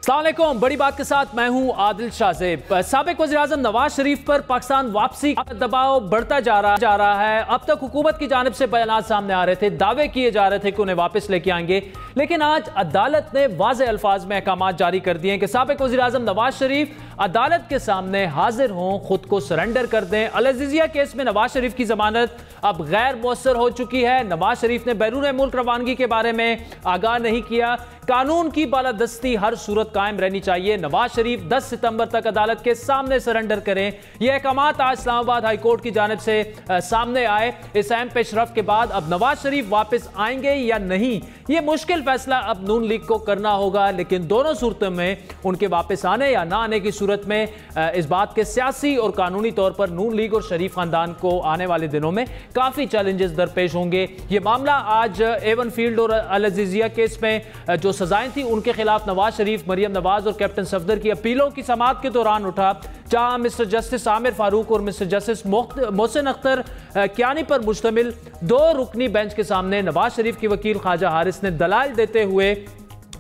अस्सलाम वालेकुम। बड़ी बात के साथ मैं हूं आदिल शाहजेब। साबिक वज़ीर-ए-आज़म नवाज शरीफ पर पाकिस्तान वापसी का दबाव बढ़ता जा रहा है। अब तक हुकूमत की जानिब से बयान सामने आ रहे थे, दावे किए जा रहे थे कि उन्हें वापस लेके आएंगे, लेकिन आज अदालत ने वाज़े अल्फाज में अहकाम जारी कर दिए कि साबिक वज़ीर-ए-आज़म नवाज शरीफ अदालत के सामने हाजिर हों, खुद को सरेंडर कर दें। अल अज़ीज़िया केस में नवाज शरीफ की जमानत अब गैर मौसर हो चुकी है। नवाज शरीफ ने बैरून मुल्क रवानगी के बारे में आगाह नहीं किया। कानून की बालादस्ती हर सूरत कायम रहनी चाहिए। नवाज शरीफ 10 सितंबर तक अदालत के सामने सरेंडर करें। यह अहकाम आज इस्लामाबाद हाई कोर्ट की जानिब से सामने आए। इस अहम पेशरफ के बाद अब नवाज शरीफ वापस आएंगे या नहीं, यह मुश्किल फैसला अब नून लीग को करना होगा, लेकिन दोनों सूरतों में उनके वापस आने या ना आने की सूरत में इस बात के सियासी और कानूनी तौर पर नून लीग और शरीफ खानदान को आने वाले दिनों में काफी चैलेंजेस दरपेश होंगे। यह मामला आज एवन फील्ड और अल अज़ीज़िया केस में जो सजाएं थी उनके खिलाफ नवाज शरीफ, मरियम नवाज और कैप्टन सफदर की अपीलों की समाअत के दौरान उठा, जहां मिस्टर जस्टिस आमिर फारूक और मिस्टर जस्टिस मोहसिन अख्तर कियानी पर मुश्तमिल 2 रुकनी बेंच के सामने नवाज शरीफ की वकील ख्वाजा हारिस ने दलाइल देते हुए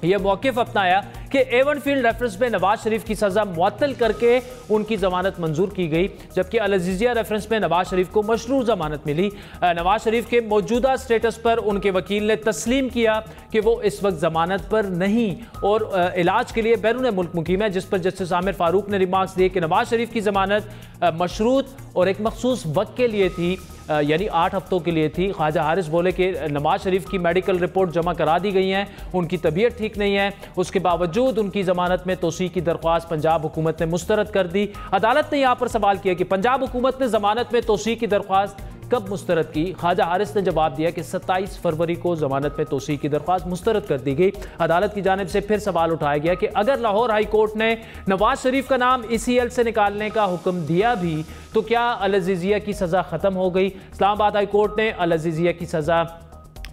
यह मौक़िफ़ अपनाया कि एवन फील्ड रेफरेंस में नवाज शरीफ की सज़ा मुअत्तल करके उनकी जमानत मंजूर की गई, जबकि अल अज़ीज़िया रेफरेंस में नवाज शरीफ को मशरूर जमानत मिली। नवाज शरीफ के मौजूदा स्टेटस पर उनके वकील ने तस्लीम किया कि वो इस वक्त जमानत पर नहीं और इलाज के लिए बैरून मुल्क मुकीम है, जिस पर जस्टिस आमिर फारूक ने रिमार्क्स दिए कि नवाज शरीफ की जमानत मशरूत और एक मखसूस वक्त के लिए थी, यानी 8 हफ्तों के लिए थी। ख्वाजा हारिस बोले कि नवाज शरीफ की मेडिकल रिपोर्ट जमा करा दी गई हैं, उनकी तबीयत ठीक नहीं है, उसके बावजूद उनकी जमानत में तोसी की दरख्वास्त पंजाब हुकूमत ने मुस्तरद कर दी। अदालत ने यहाँ पर सवाल किया कि पंजाब हुकूमत ने जमानत में तोसी की दरख्वास्त कब मुस्तरद की? ख्वाजा हारिस ने जवाब दिया कि 27 फरवरी को जमानत में तोसी की दरख्वास्त मुस्तरद कर दी गई। अदालत की जानिब से फिर सवाल उठाया गया कि अगर लाहौर हाई कोर्ट ने नवाज शरीफ का नाम ECL से निकालने का हुक्म दिया भी तो क्या अल अज़ीज़िया की सज़ा ख़त्म हो गई? इस्लामाबाद हाई कोर्ट ने अल अज़ीज़िया की सज़ा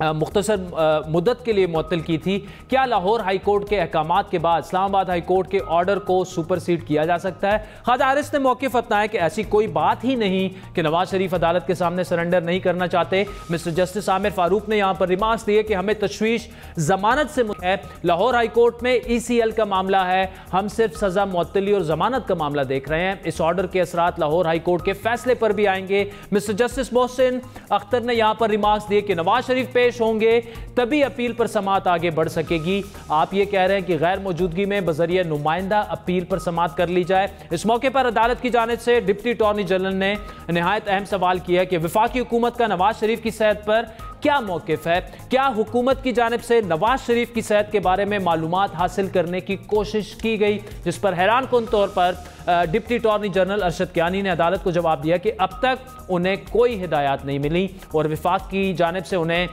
मुख्तसर मुद्दत के लिए मुअत्तल की थी। क्या लाहौर हाई कोर्ट के अहकामात के बाद इस्लामाबाद हाई कोर्ट के ऑर्डर को सुपरसीड किया जा सकता है? ख्वाजा हारिस ने मौक़िफ़ अपनाया कि ऐसी कोई बात ही नहीं कि नवाज शरीफ अदालत के सामने सरेंडर नहीं करना चाहते। मिस्टर जस्टिस आमिर फारूक ने यहाँ पर रिमार्क्स दिए कि हमें तशवीश जमानत से है, लाहौर हाई कोर्ट में ECL का मामला है, हम सिर्फ सज़ा मुअत्तली और जमानत का मामला देख रहे हैं। इस ऑर्डर के असरात लाहौर हाई कोर्ट के फैसले पर भी आएंगे। मिस्टर जस्टिस मोहसिन अख्तर ने यहाँ पर रिमार्क्स दिए कि नवाज शरीफ पेश होंगे तभी अपील पर समाअत आगे बढ़ सकेगी। आप ये कह रहे हैं कि गैर मौजूदगी में बजरिया नुमाइंदा अपील पर समाअत कर ली जाए। इस मौके पर अदालत की जानिब से डिप्टी अटॉर्नी जनरल ने निहायत अहम सवाल किया कि वफाकी हुकूमत का नवाज शरीफ की सेहत पर क्या मौक़िफ़ है? क्या हुकूमत की जानिब से नवाज शरीफ की सेहत के बारे में मालूमात हासिल करने की कोशिश की गई? जिस पर हैरान कुन तौर पर deputy attorney general Arshad Kiani ने अदालत को जवाब दिया कि अब तक उन्हें कोई हिदायत नहीं मिली और विफाक की जानिब से उन्हें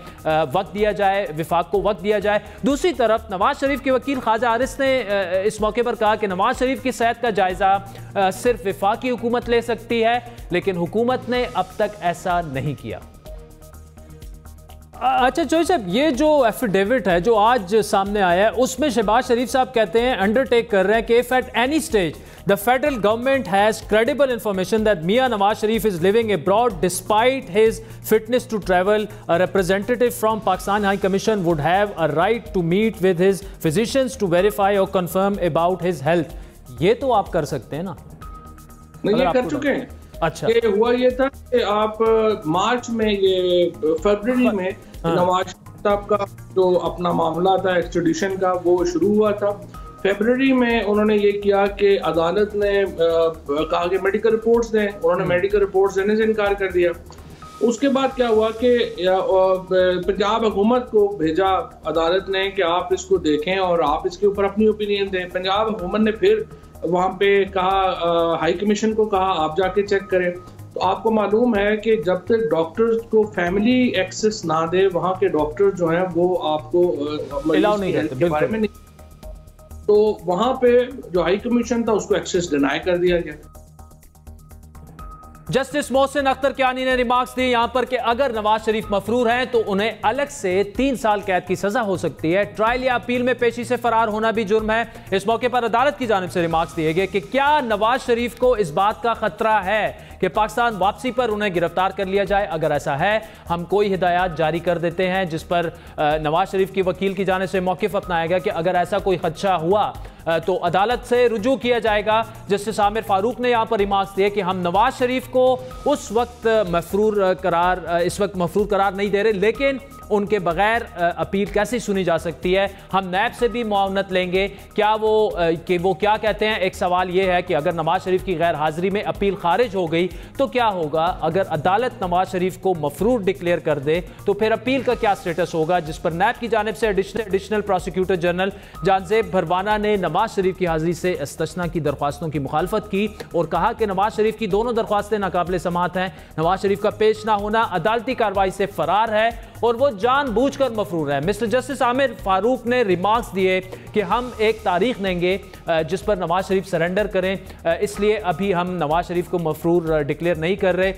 वक्त दिया जाए, विफाक को वक्त दिया जाए। दूसरी तरफ नवाज शरीफ के वकील ख्वाजा हारिस ने इस मौके पर कहा कि नवाज शरीफ की सेहत का जायज़ा सिर्फ विफाकी हुकूमत ले सकती है, लेकिन हुकूमत ने अब तक ऐसा नहीं किया। अच्छा जोई साहब, ये जो एफिडेविट है जो आज सामने आया है उसमें शहबाज शरीफ साहब कहते हैं, अंडरटेक कर रहे हैं कि if at any stage the federal government has credible information that Mian Nawaz Sharif is living abroad despite his fitness to travel, a representative from Pakistan high commission would have a right to meet with his physicians to verify और confirm about his health. ये तो आप कर सकते हैं ना? नहीं, ये कर चुके हैं। अच्छा, ये हुआ ये था कि आप मार्च में, ये फरवरी में नवाज साहब का जो अपना मामला था एक्सट्रेडिशन का वो शुरू हुआ था। फरवरी में उन्होंने ये किया कि अदालत ने कहा कि मेडिकल रिपोर्ट्स दें, उन्होंने मेडिकल रिपोर्ट्स देने से इनकार कर दिया। उसके बाद क्या हुआ कि पंजाब हुकूमत को भेजा अदालत ने कि आप इसको देखें और आप इसके ऊपर अपनी ओपिनियन दें। पंजाब हुकूमत ने फिर वहाँ पे कहा, हाई कमीशन को कहा आप जाके चेक करें। तो आपको मालूम है कि जब तक डॉक्टर्स को फैमिली एक्सेस ना दे, वहाँ के डॉक्टर्स जो हैं वो आपको अलाउ नहीं करते, के बारे में नहीं, तो वहाँ पे जो हाई कमीशन था उसको एक्सेस डिनाई कर दिया गया। जस्टिस मोहसिन अख्तर कियानी ने रिमार्क्स दिए यहां पर कि अगर नवाज शरीफ मफरूर हैं तो उन्हें अलग से 3 साल कैद की सजा हो सकती है। ट्रायल या अपील में पेशी से फरार होना भी जुर्म है। इस मौके पर अदालत की जानिब से रिमार्क्स दिए गए कि क्या नवाज शरीफ को इस बात का खतरा है कि पाकिस्तान वापसी पर उन्हें गिरफ्तार कर लिया जाए? अगर ऐसा है हम कोई हिदायत जारी कर देते हैं, जिस पर नवाज शरीफ की वकील की जानिब से मौक़िफ़ अपनाया गया कि अगर ऐसा कोई खदशा हुआ तो अदालत से रुजू किया जाएगा। जस्टिस आमिर फारूक ने यहाँ पर रिमार्क्स दिए कि हम नवाज शरीफ को उस वक्त इस वक्त मफरूर करार नहीं दे रहे, लेकिन उनके बगैर अपील कैसे सुनी जा सकती है। हम नैब से भी मुआवनत लेंगे। क्या वो क्या कहते हैं। एक सवाल ये है कि अगर नवाज शरीफ की गैर हाजिरी में अपील खारिज हो गई तो क्या होगा। अगर अदालत नवाज शरीफ को मफरूर डिक्लेयर कर दे तो फिर अपील का क्या स्टेटस होगा, जिस पर नैब की जानिब से एडिशनल प्रोसिक्यूटर जनरल जानजेब भरवाना ने नवाज शरीफ की हाजिरी से इस्तिस्ना की दरख्वास्तों की मुखालफत की और कहा कि नवाज शरीफ की दोनों दरख्वास्तें नाकाबिल समाअत हैं। नवाज शरीफ का पेश ना होना अदालती कार्रवाई से फरार है और वो जानबूझकर मफरूर है। मिस्टर जस्टिस आमिर फारूक ने रिमार्क्स दिए कि हम एक तारीख देंगे जिस पर नवाज शरीफ सरेंडर करें, इसलिए अभी हम नवाज शरीफ को मफरूर डिक्लेयर नहीं कर रहे,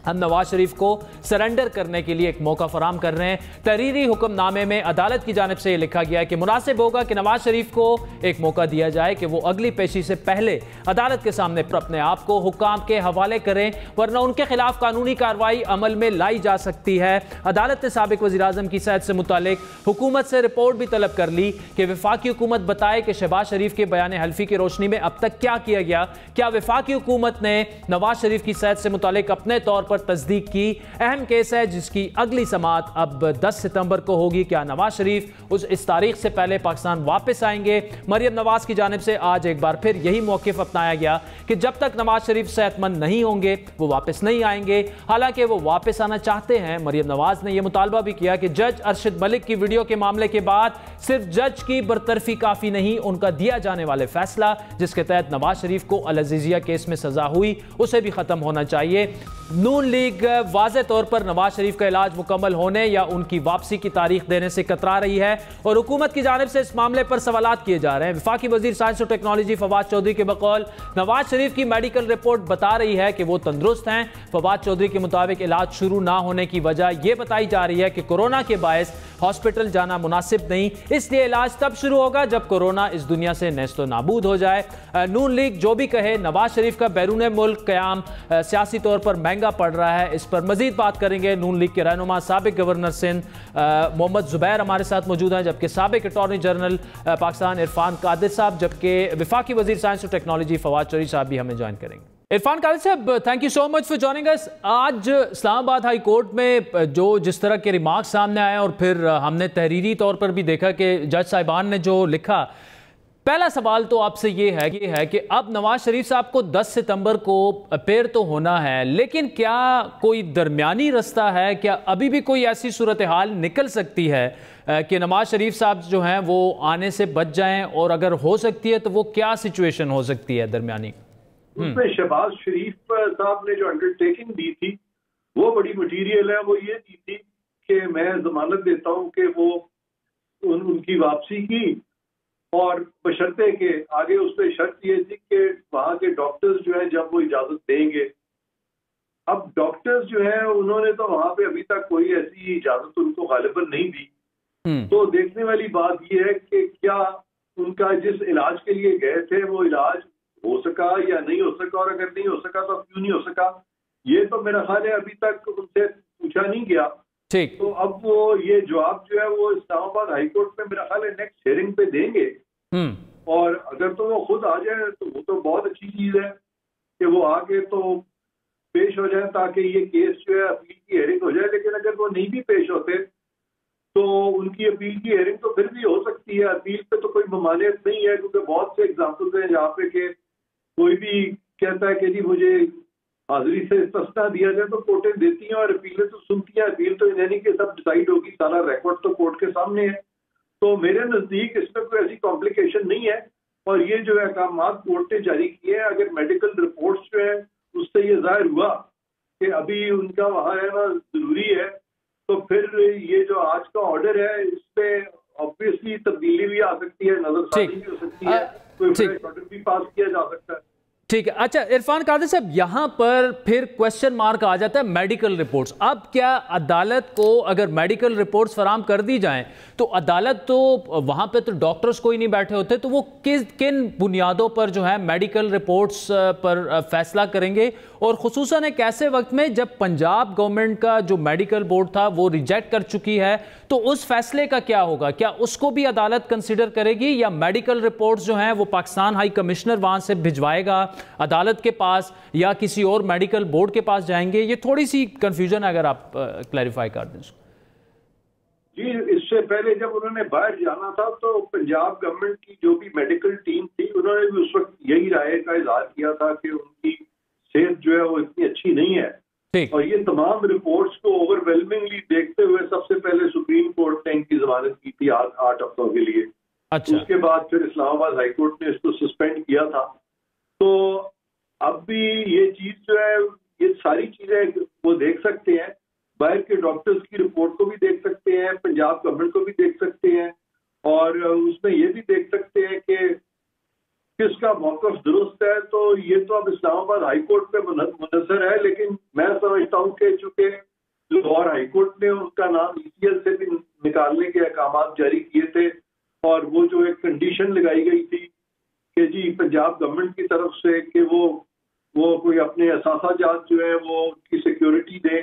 हम नवाज शरीफ को सरेंडर करने के लिए एक मौका फराम कर रहे हैं। तहरीरी हुक्मनामे में अदालत की जानिब से यह लिखा गया है कि मुनासिब होगा कि नवाज शरीफ को एक मौका दिया जाए कि वो अगली पेशी से पहले अदालत के सामने अपने आप को हुक्काम के हवाले करें, वरना उनके खिलाफ कानूनी कार्रवाई अमल में लाई जा सकती है। अदालत ने साबिक वज़ीर-ए-आज़म की सेहत से मुतालिक हुकूमत से रिपोर्ट भी तलब कर ली कि वफाकी हुकूमत बताए कि शहबाज शरीफ के बयान हल्फी की रोशनी में अब तक क्या किया गया। क्या वफाकी हुकूमत ने नवाज शरीफ की सेहत से मुतालिक अपने तौर पर तस्दीक की। अहम केस है जिसकी अगली समाअत अब 10 सितंबर को होगी। क्या नवाज शरीफ इस तारीख से पहले पाकिस्तान वापस आएंगे। मरियम नवाज की जानिब से आज एक बार फिर यही मौक़िफ़ अपनाया गया कि जब तक नवाज शरीफ सेहतमंद नहीं होंगे वो वापस नहीं आएंगे। हालांकि वो वापस आना चाहते हैं। मरियम नवाज ने यह मुतालबा भी किया कि जज अरशद मलिक की वीडियो के मामले के बाद सिर्फ जज की बरतरफी काफी नहीं, उनका दिया जाने वाले फैसला जिसके तहत नवाज शरीफ को अल अज़ीज़िया केस में सजा हुई उसे भी खत्म होना चाहिए। नून लीग वाज़े तौर पर नवाज शरीफ का इलाज मुकम्मल होने या उनकी वापसी की तारीख देने से कतरा रही है और हुकूमत की जानिब से इस मामले पर सवालात किए जा रहे हैं। वफाकी वजीर साइंस और टेक्नोलॉजी फवाद चौधरी के बकौल नवाज शरीफ की मेडिकल रिपोर्ट बता रही है कि वो तंदुरुस्त हैं। फवाद चौधरी के मुताबिक इलाज शुरू ना होने की वजह यह बताई जा रही है कि कोरोना के बायस हॉस्पिटल जाना मुनासिब नहीं, इसलिए इलाज तब शुरू होगा जब कोरोना इस दुनिया से नेस्तो नाबूद हो जाए। नून लीग जो भी कहे, नवाज शरीफ का बैरून मुल्क क़याम सियासी तौर पर महंगा पड़ रहा है। इस पर मजीद बात करेंगे। नून लीग के रहनुमा साबिक गवर्नर सिंध मोहम्मद जुबैर हमारे साथ मौजूद हैं, जबकि साबिक अटॉर्नी जनरल पाकिस्तान इरफान कादिर साहब, जबकि वफाकी वजीर साइंस और टेक्नोलॉजी फवाद चौधरी साहब भी हमें ज्वाइन करेंगे। इरफान कादिर साहब, thank you so much for joining अस। आज इस्लामाबाद हाई कोर्ट में जिस तरह के रिमार्क सामने आए और फिर हमने तहरीरी तौर पर भी देखा कि जज साहिबान ने जो लिखा, पहला सवाल तो आपसे ये है कि अब नवाज शरीफ साहब को 10 सितंबर को अपेयर तो होना है, लेकिन क्या कोई दरमियानी रास्ता है, क्या अभी भी कोई ऐसी सूरत हाल निकल सकती है कि नवाज शरीफ साहब जो हैं वो आने से बच जाएं, और अगर हो सकती है तो वो क्या सिचुएशन हो सकती है दरमियानी? उसमें शहबाज शरीफ साहब ने जो अंडरटेकिंग दी थी वो बड़ी मटीरियल है। वो ये दी थी कि मैं जमानत देता हूं कि वो उनकी वापसी की, और बशर्ते के आगे उस पर शर्त ये थी कि वहां के डॉक्टर्स जो है जब वो इजाजत देंगे। अब डॉक्टर्स जो है उन्होंने तो वहां पे अभी तक कोई ऐसी इजाजत उनको गालिबन नहीं दी। तो देखने वाली बात ये है कि क्या उनका जिस इलाज के लिए गए थे वो इलाज हो सका या नहीं हो सका, और अगर नहीं हो सका तो क्यों नहीं हो सका, ये तो मेरा ख्याल है अभी तक उनसे पूछा नहीं गया। ठीक, तो अब वो ये जवाब जो है वो इस्लामाबाद हाईकोर्ट में मेरा ख्याल है नेक्स्ट हियरिंग पे देंगे। और अगर तो वो खुद आ जाए तो वो तो बहुत अच्छी चीज है कि वो आके तो पेश हो जाए ताकि ये केस जो है अपील की हियरिंग हो जाए। लेकिन अगर वो नहीं भी पेश होते तो उनकी अपील की हियरिंग तो फिर भी हो सकती है। अपील पे तो कोई ममानियत नहीं है, क्योंकि बहुत से एग्जाम्पल्स हैं जहाँ पे कि कोई भी कहता है कि जी मुझे हाजिरी से इस्तिस्ना दिया जाए तो कोर्टें देती हैं और अपीलें तो सुनती हैं। अपील तो यानी कि सब डिसाइड होगी, सारा रिकॉर्ड तो कोर्ट के सामने है। तो मेरे नजदीक इसमें कोई ऐसी कॉम्प्लिकेशन नहीं है। और ये जो अहकाम कोर्ट ने जारी किए हैं, अगर मेडिकल रिपोर्ट्स जो है उससे ये जाहिर हुआ कि अभी उनका वहाँ रहना जरूरी है, तो फिर ये जो आज का ऑर्डर है इसमें ऑब्वियसली तब्दीली भी आ सकती है, नजरसानी भी हो सकती है, कोई फ्रेश ऑर्डर भी पास किया जा सकता है। ठीक है। अच्छा इरफान कादिर साहब, यहाँ पर फिर क्वेश्चन मार्क आ जाता है मेडिकल रिपोर्ट्स। अब क्या अदालत को अगर मेडिकल रिपोर्ट्स फराम कर दी जाएं तो अदालत तो वहाँ पे तो डॉक्टर्स कोई नहीं बैठे होते, तो वो किन बुनियादों पर जो है मेडिकल रिपोर्ट्स पर फैसला करेंगे? और खुसूसन एक ऐसे वक्त में जब पंजाब गवर्नमेंट का जो मेडिकल बोर्ड था वो रिजेक्ट कर चुकी है, तो उस फैसले का क्या होगा? क्या उसको भी अदालत कंसिडर करेगी या मेडिकल रिपोर्ट्स जो हैं वो पाकिस्तान हाई कमिश्नर वहाँ से भिजवाएगा अदालत के पास या किसी और मेडिकल बोर्ड के पास जाएंगे? ये थोड़ी सी कंफ्यूजन है, अगर आप क्लैरिफाई कर दें। जी, इससे पहले जब उन्होंने बाहर जाना था तो पंजाब गवर्नमेंट की जो भी मेडिकल टीम थी उन्होंने भी उस वक्त यही राय का इजहार किया था कि उनकी सेहत जो है वो इतनी अच्छी नहीं है। और ये तमाम रिपोर्ट्स को ओवरवेलमिंगली देखते हुए सबसे पहले सुप्रीम कोर्ट ने इनकी जमानत की थी 8 हफ्तों के लिए। अच्छा। उसके बाद फिर इस्लामाबाद हाईकोर्ट ने इसको सस्पेंड किया था। तो अब भी ये चीज जो है, ये सारी चीजें वो देख सकते हैं, बाहर के डॉक्टर्स की रिपोर्ट को भी देख सकते हैं, पंजाब गवर्नमेंट को भी देख सकते हैं, और उसमें ये भी देख सकते हैं कि किसका मौकफ दुरुस्त है। तो ये तो अब इस्लामाबाद हाईकोर्ट पे मुनसर है, लेकिन मैं समझता हूँ कि चूंकि लाहौर हाईकोर्ट ने उनका नाम ECL से भी निकालने के अहकाम जारी किए थे, और वो जो एक कंडीशन लगाई गई थी कि जी पंजाब गवर्नमेंट की तरफ से कि वो कोई अपने असासा जात जो है वो की सिक्योरिटी दें,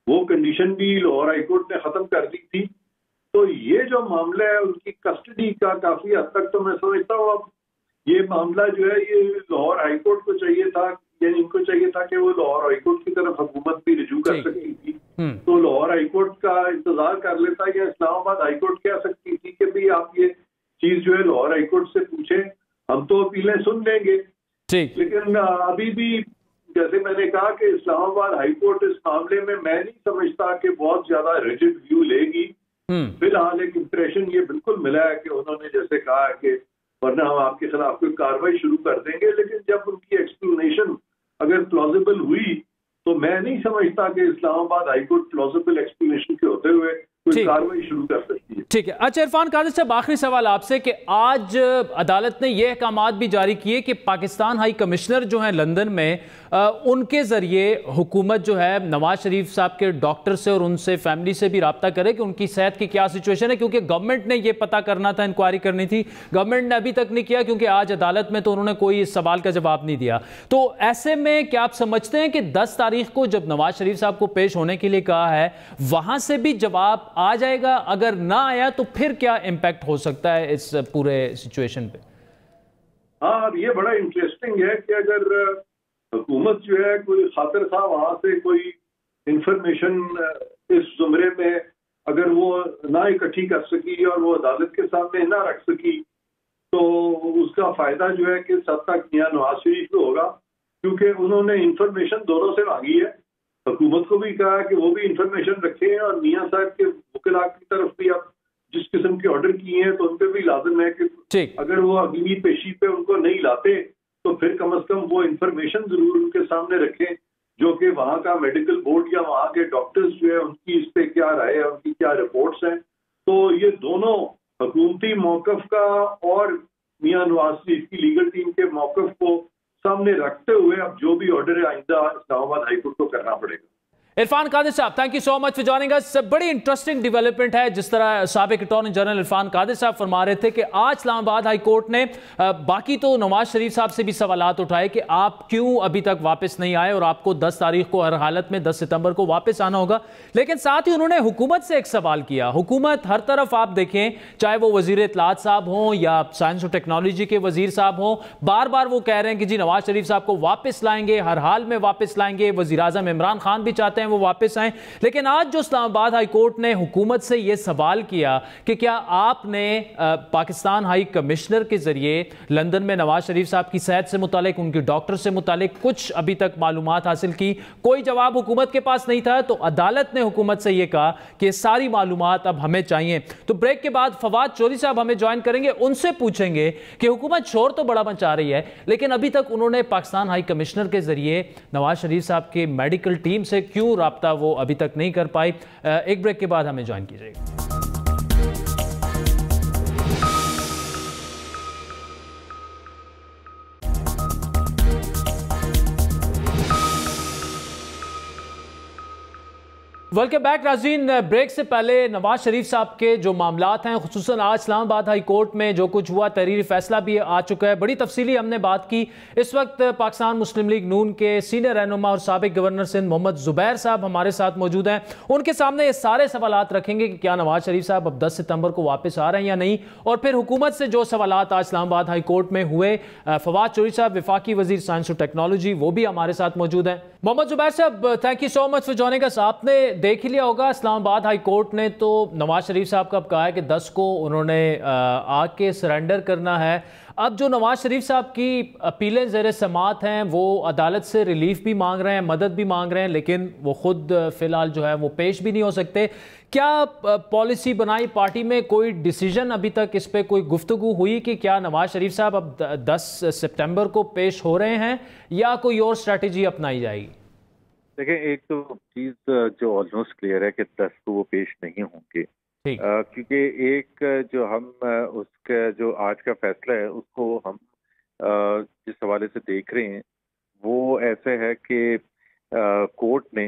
वो कंडीशन भी लाहौर हाईकोर्ट ने खत्म कर दी थी। तो ये जो मामला है उनकी कस्टडी का, काफी हद तक तो मैं समझता हूँ अब ये मामला जो है ये लाहौर हाईकोर्ट को चाहिए था, यानी इनको चाहिए था कि वो लाहौर हाईकोर्ट की तरफ हुकूमत भी रिजू कर सकती थी। तो लाहौर हाईकोर्ट का इंतजार कर लेता, या इस्लामाबाद हाईकोर्ट कह सकती थी कि भाई आप ये चीज जो है लाहौर हाईकोर्ट से पूछें, हम तो अपीलें सुन लेंगे। लेकिन अभी भी जैसे मैंने कहा कि इस्लामाबाद हाईकोर्ट इस मामले में मैं नहीं समझता कि बहुत ज्यादा रिजिड व्यू लेगी। फिलहाल एक इंप्रेशन ये बिल्कुल मिला है कि उन्होंने जैसे कहा है कि वरना हम आपके खिलाफ कोई कार्रवाई शुरू कर देंगे, लेकिन जब उनकी एक्सप्लेनेशन अगर प्लॉजिबल हुई तो मैं नहीं समझता कि इस्लामाबाद हाईकोर्ट प्लॉजिबल एक्सप्लेनेशन के होते हुए कोई कार्रवाई शुरू कर सकती है। ठीक है। अच्छा इरफान कादिर साहब, आखिरी सवाल आपसे कि आज अदालत ने यह अहकामात भी जारी किए कि पाकिस्तान हाई कमिश्नर जो हैं लंदन में, उनके जरिए हुकूमत जो है नवाज शरीफ साहब के डॉक्टर से और उनसे फैमिली से भी रब्ता करे कि उनकी सेहत की क्या सिचुएशन है, क्योंकि गवर्नमेंट ने यह पता करना था, इंक्वायरी करनी थी, गवर्नमेंट ने अभी तक नहीं किया क्योंकि आज अदालत में तो उन्होंने कोई इस सवाल का जवाब नहीं दिया। तो ऐसे में क्या आप समझते हैं कि 10 तारीख को जब नवाज शरीफ साहब को पेश होने के लिए कहा है वहां से भी जवाब आ जाएगा? अगर ना आया तो फिर क्या इंपैक्ट हो सकता है इस पूरे सिचुएशन पे? हाँ, अब ये बड़ा इंटरेस्टिंग है कि अगर हुकूमत जो है कोई खातिर था वहां से कोई इंफॉर्मेशन इस जुमरे में अगर वो ना इकट्ठी कर सकी और वो अदालत के सामने ना रख सकी, तो उसका फायदा जो है कि सब तक मियां नवाज शरीफ को होगा, क्योंकि उन्होंने इंफॉर्मेशन दोनों से मांगी है। हुकूमत को भी कहा कि वो भी इंफॉर्मेशन रखे, और मियां साहब के वकील की तरफ भी अब जिस किस्म के ऑर्डर किए हैं तो उन पर भी लाजिम है कि अगर वो अगली पेशी पे उनको नहीं लाते तो फिर कम से कम वो इंफॉर्मेशन जरूर उनके सामने रखें, जो कि वहाँ का मेडिकल बोर्ड या वहाँ के डॉक्टर्स जो है उनकी इस पे क्या राय है, उनकी क्या रिपोर्ट्स हैं। तो ये दोनों हुकूमती मौकफ का और मियां नवाज शरीफ की लीगल टीम के मौकफ को सामने रखते हुए अब जो भी ऑर्डर है आइंदा इस्लामाबाद हाईकोर्ट को करना पड़ेगा। इरफान कादिर साहब, thank you so much for joining us. बड़ी इंटरेस्टिंग डेवलपमेंट है, जिस तरह साबिक अटॉर्नी जनरल इरफान कादिर साहब फरमा रहे थे कि आज इस्लामाबाद हाई कोर्ट ने बाकी तो नवाज शरीफ साहब से भी सवालात उठाए कि आप क्यों अभी तक वापस नहीं आए और आपको 10 तारीख को हर हालत में 10 सितंबर को वापस आना होगा। लेकिन साथ ही उन्होंने हुकूमत से एक सवाल किया। हुकूमत हर तरफ आप देखें, चाहे वो वजीर इत्तलात साहब हों या साइंस और टेक्नोलॉजी के वजीर साहब हों, बार बार वो कह रहे हैं कि जी नवाज शरीफ साहब को वापस लाएंगे, हर हाल में वापस लाएंगे। वजीर आजम इमरान खान भी चाहते हैं वो वापस आए। लेकिन आज जो इस्लामाबाद हाई कोर्ट ने हुकूमत से यह सवाल किया कि क्या आपने पाकिस्तान हाई कमिश्नर के जरिए लंदन में नवाज शरीफ साहब की सेहत से मुतालिक, उनके डॉक्टर से मुतालिक कुछ अभी तक मालूमात हासिल की? कोई जवाब हुकूमत के पास नहीं था। तो अदालत ने हुकूमत से यह कहा कि सारी मालूमात अब हमें चाहिए। तो ब्रेक के बाद फवाद चौधरी साहब हमें ज्वाइन करेंगे, उनसे पूछेंगे कि हुकूमत शोर तो बड़ा मचा रही है, लेकिन अभी तक उन्होंने पाकिस्तान हाई कमिश्नर के जरिए नवाज शरीफ साहब की मेडिकल टीम से क्यों राब्ता वो अभी तक नहीं कर पाई। एक ब्रेक के बाद हमें ज्वाइन कीजिएगा। वेलकम बैक नाज़रीन। ब्रेक से पहले नवाज शरीफ साहब के जो मामलात हैं, खुसूसन आज इस्लामाबाद हाई कोर्ट में जो कुछ हुआ, तहरीरी फैसला भी आ चुका है। बड़ी तफसीली हमने बात की। इस वक्त पाकिस्तान मुस्लिम लीग नून के सीनियर रहनुमा और साबिक गवर्नर सिंध मोहम्मद जुबैर साहब हमारे साथ मौजूद हैं। उनके सामने ये सारे सवालात रखेंगे कि क्या नवाज शरीफ साहब अब 10 सितंबर को वापस आ रहे हैं या नहीं, और फिर हुकूमत से जो सवालात आज इस्लामाबाद हाई कोर्ट में हुए। फवाद चौधरी साहब वफाकी वजीर साइंस और टेक्नोलॉजी, वो भी हमारे साथ मौजूद हैं। मोहम्मद जुबैर साहब, thank you so much for joining अस। आपने देख ही लिया होगा, इस्लामाबाद हाई कोर्ट ने तो नवाज शरीफ साहब का कहा है कि 10 को उन्होंने आके सरेंडर करना है। अब जो नवाज शरीफ साहब की अपीलें ज़ेर समात हैं, वो अदालत से रिलीफ भी मांग रहे हैं, मदद भी मांग रहे हैं, लेकिन वो खुद फ़िलहाल जो है वो पेश भी नहीं हो सकते। क्या पॉलिसी बनाई पार्टी में, कोई डिसीजन अभी तक इस पर कोई गुफ्तगू हुई कि क्या नवाज शरीफ साहब अब 10 सितंबर को पेश हो रहे हैं या कोई और स्ट्रैटेजी अपनाई जाएगी? देखिए, एक तो चीज जो ऑलमोस्ट क्लियर है कि 10 को वो पेश नहीं होंगे, क्योंकि एक जो हम उसका जो आज का फैसला है उसको हम जिस हवाले से देख रहे हैं वो ऐसे है कि कोर्ट ने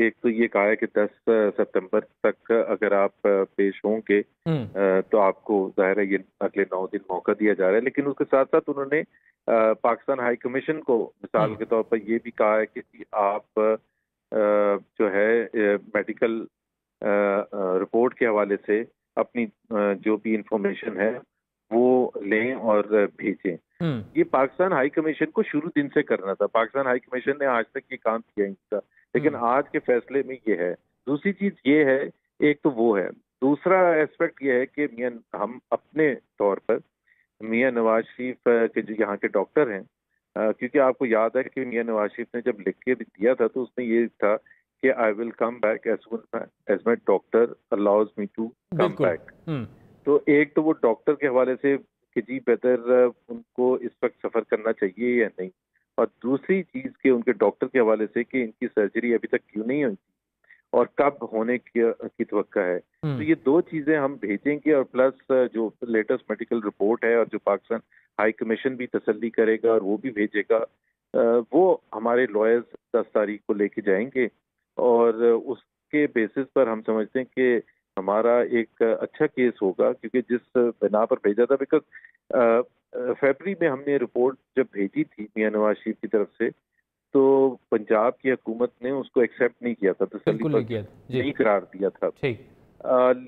एक तो ये कहा है कि 10 सितंबर तक अगर आप पेश होंगे तो आपको जाहिर है ये अगले 9 दिन मौका दिया जा रहा है। लेकिन उसके साथ साथ उन्होंने पाकिस्तान हाई कमीशन को मिसाल के तौर पर ये भी कहा है कि आप जो है मेडिकल रिपोर्ट के हवाले से अपनी जो भी इंफॉर्मेशन है वो लें और भेजें। ये पाकिस्तान हाई कमीशन को शुरू दिन से करना था। पाकिस्तान हाई कमीशन ने आज तक ये काम किया नहीं था, लेकिन आज के फैसले में ये है। दूसरी चीज ये है, एक तो वो है, दूसरा एस्पेक्ट ये है कि मियां हम अपने तौर पर मियां नवाज शरीफ के जो यहाँ के डॉक्टर हैं, क्योंकि आपको याद है कि मियां नवाज शरीफ ने जब लिख के दिया था तो उसमें ये था कि I will come back as soon as my doctor allows me to come back. तो एक तो वो डॉक्टर के हवाले से कि जी बेहतर उनको इस वक्त सफर करना चाहिए या नहीं, और दूसरी चीज के उनके डॉक्टर के हवाले से कि इनकी सर्जरी अभी तक क्यों नहीं हुई और कब होने की तवक्का है। तो ये दो चीजें हम भेजेंगे, और प्लस जो लेटेस्ट मेडिकल रिपोर्ट है और जो पाकिस्तान हाई कमीशन भी तसल्ली करेगा और वो भी भेजेगा, वो हमारे लॉयर्स 10 तारीख को लेके जाएंगे, और उसके बेसिस पर हम समझते हैं कि हमारा एक अच्छा केस होगा। क्योंकि जिस बिना पर भेजा था, बिकॉज फरवरी में हमने रिपोर्ट जब भेजी थी मियां नवाज शरीफ की तरफ से, तो पंजाब की हुकूमत ने उसको एक्सेप्ट नहीं किया था, तसल्ली पर नहीं करार दिया था।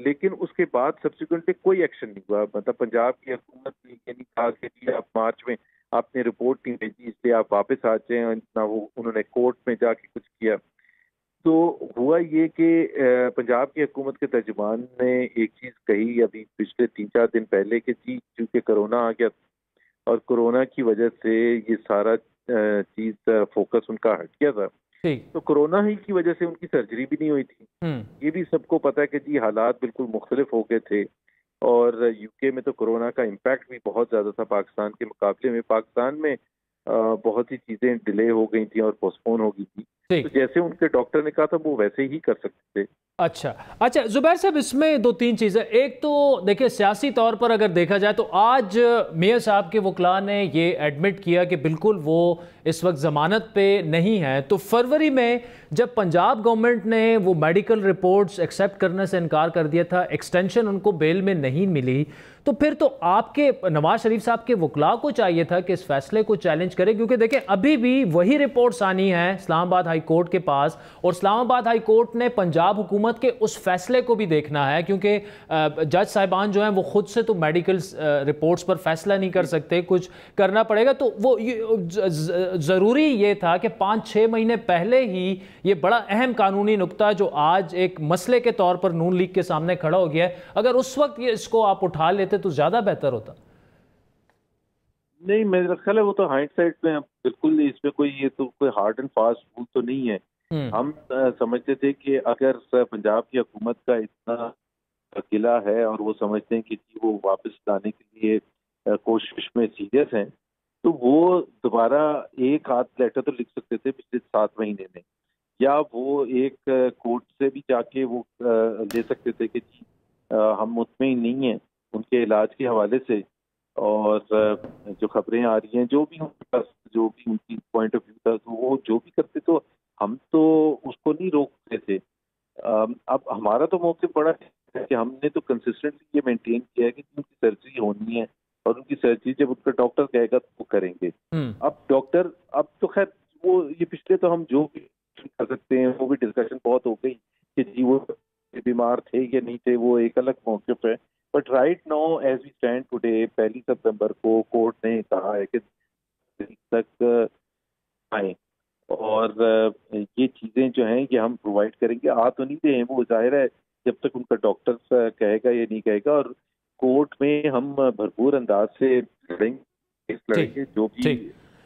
लेकिन उसके बाद सब्सिक्वेंटली कोई एक्शन नहीं हुआ। मतलब पंजाब की हुकूमत ने ये नहीं कहा कि जी आप मार्च में आपने रिपोर्ट नहीं भेजी इसलिए आप वापस आ जाए, ना वो उन्होंने कोर्ट में जाके कुछ किया। तो हुआ ये कि पंजाब की हुकूमत के तर्जुमान ने एक चीज कही अभी पिछले 3-4 दिन पहले कि जी चूंकि कोरोना आ गया और कोरोना की वजह से ये सारा चीज फोकस उनका हट गया था, तो कोरोना ही की वजह से उनकी सर्जरी भी नहीं हुई थी। ये भी सबको पता है कि जी हालात बिल्कुल मुख्तलिफ हो गए थे, और यूके में तो कोरोना का इम्पैक्ट भी बहुत ज्यादा था पाकिस्तान के मुकाबले में। पाकिस्तान में बहुत सी चीजें डिले हो गई थी और पोस्टपोन हो गई थी, तो जैसे उनके डॉक्टर ने कहा था वो वैसे ही कर सकते थे। अच्छा जुबैर साहब, इसमें 2-3 चीज़ें। एक तो देखिए, सियासी तौर पर अगर देखा जाए तो आज मियां साहब के वकला ने ये एडमिट किया कि बिल्कुल वो इस वक्त ज़मानत पे नहीं है। तो फरवरी में जब पंजाब गवर्नमेंट ने वो मेडिकल रिपोर्ट्स एक्सेप्ट करने से इनकार कर दिया था, एक्सटेंशन उनको बेल में नहीं मिली, तो फिर तो आपके नवाज शरीफ साहब के वकला को चाहिए था कि इस फैसले को चैलेंज करें। क्योंकि देखिए, अभी भी वही रिपोर्ट्स आनी है इस्लामाबाद हाई कोर्ट के पास, और इस्लामाबाद हाई कोर्ट ने पंजाब हुकूमत के उस फैसले को भी देखना है, क्योंकि जज साहिबान जो हैं वो खुद से तो मेडिकल रिपोर्ट्स पर फैसला नहीं कर सकते, कुछ करना पड़ेगा। तो वो ज़रूरी ये था कि 5-6 महीने पहले ही ये बड़ा अहम कानूनी नुक्ता जो आज एक मसले के तौर पर नून लीग के सामने खड़ा हो गया है, अगर उस वक्त ये इसको आप उठा लेते तो ज्यादा बेहतर होता। नहीं, मेरा ख्याल है वो तो हाइंडसाइट में बिल्कुल इसमें कोई ये तो कोई हार्ड एंड फास्ट रूल तो नहीं है। हम समझते थे कि अगर पंजाब की हुकूमत का इतना गिला है और वो समझते हैं कि वो वापस लाने के लिए कोशिश में सीरियस हैं, तो वो दोबारा एक हाथ लेटर तो लिख सकते थे पिछले 7 महीने में, या वो एक कोर्ट से भी जाके वो ले सकते थे कि जी हम मुतमईन नहीं हैं उनके इलाज के हवाले से, और जो खबरें आ रही हैं जो भी उनके पास जो भी उनकी पॉइंट ऑफ व्यू था, तो वो जो भी करते तो हम तो उसको नहीं रोकते थे। अब हमारा तो मौके बड़ा है कि हमने तो कंसिस्टेंटली ये मेंटेन किया है कि उनकी सर्जरी होनी है और उनकी सर्जरी जब उनका डॉक्टर कहेगा तो वो करेंगे। अब तो खैर वो ये पिछले तो हम जो भी कर सकते हैं वो भी डिस्कशन बहुत हो गई कि जी वो बीमार थे या नहीं थे, वो एक अलग मौक़िफ़ है। But right now as we stand today 1 सितंबर को कोर्ट ने कहा है कि तक आए और ये चीज़ें जो हैं ये हम प्रोवाइड करेंगे। आ तो नहीं रहे हैं वो, जाहिर है जब तक उनका डॉक्टर कहेगा या नहीं कहेगा, और कोर्ट में हम भरपूर अंदाज से लड़ेंगे जो भी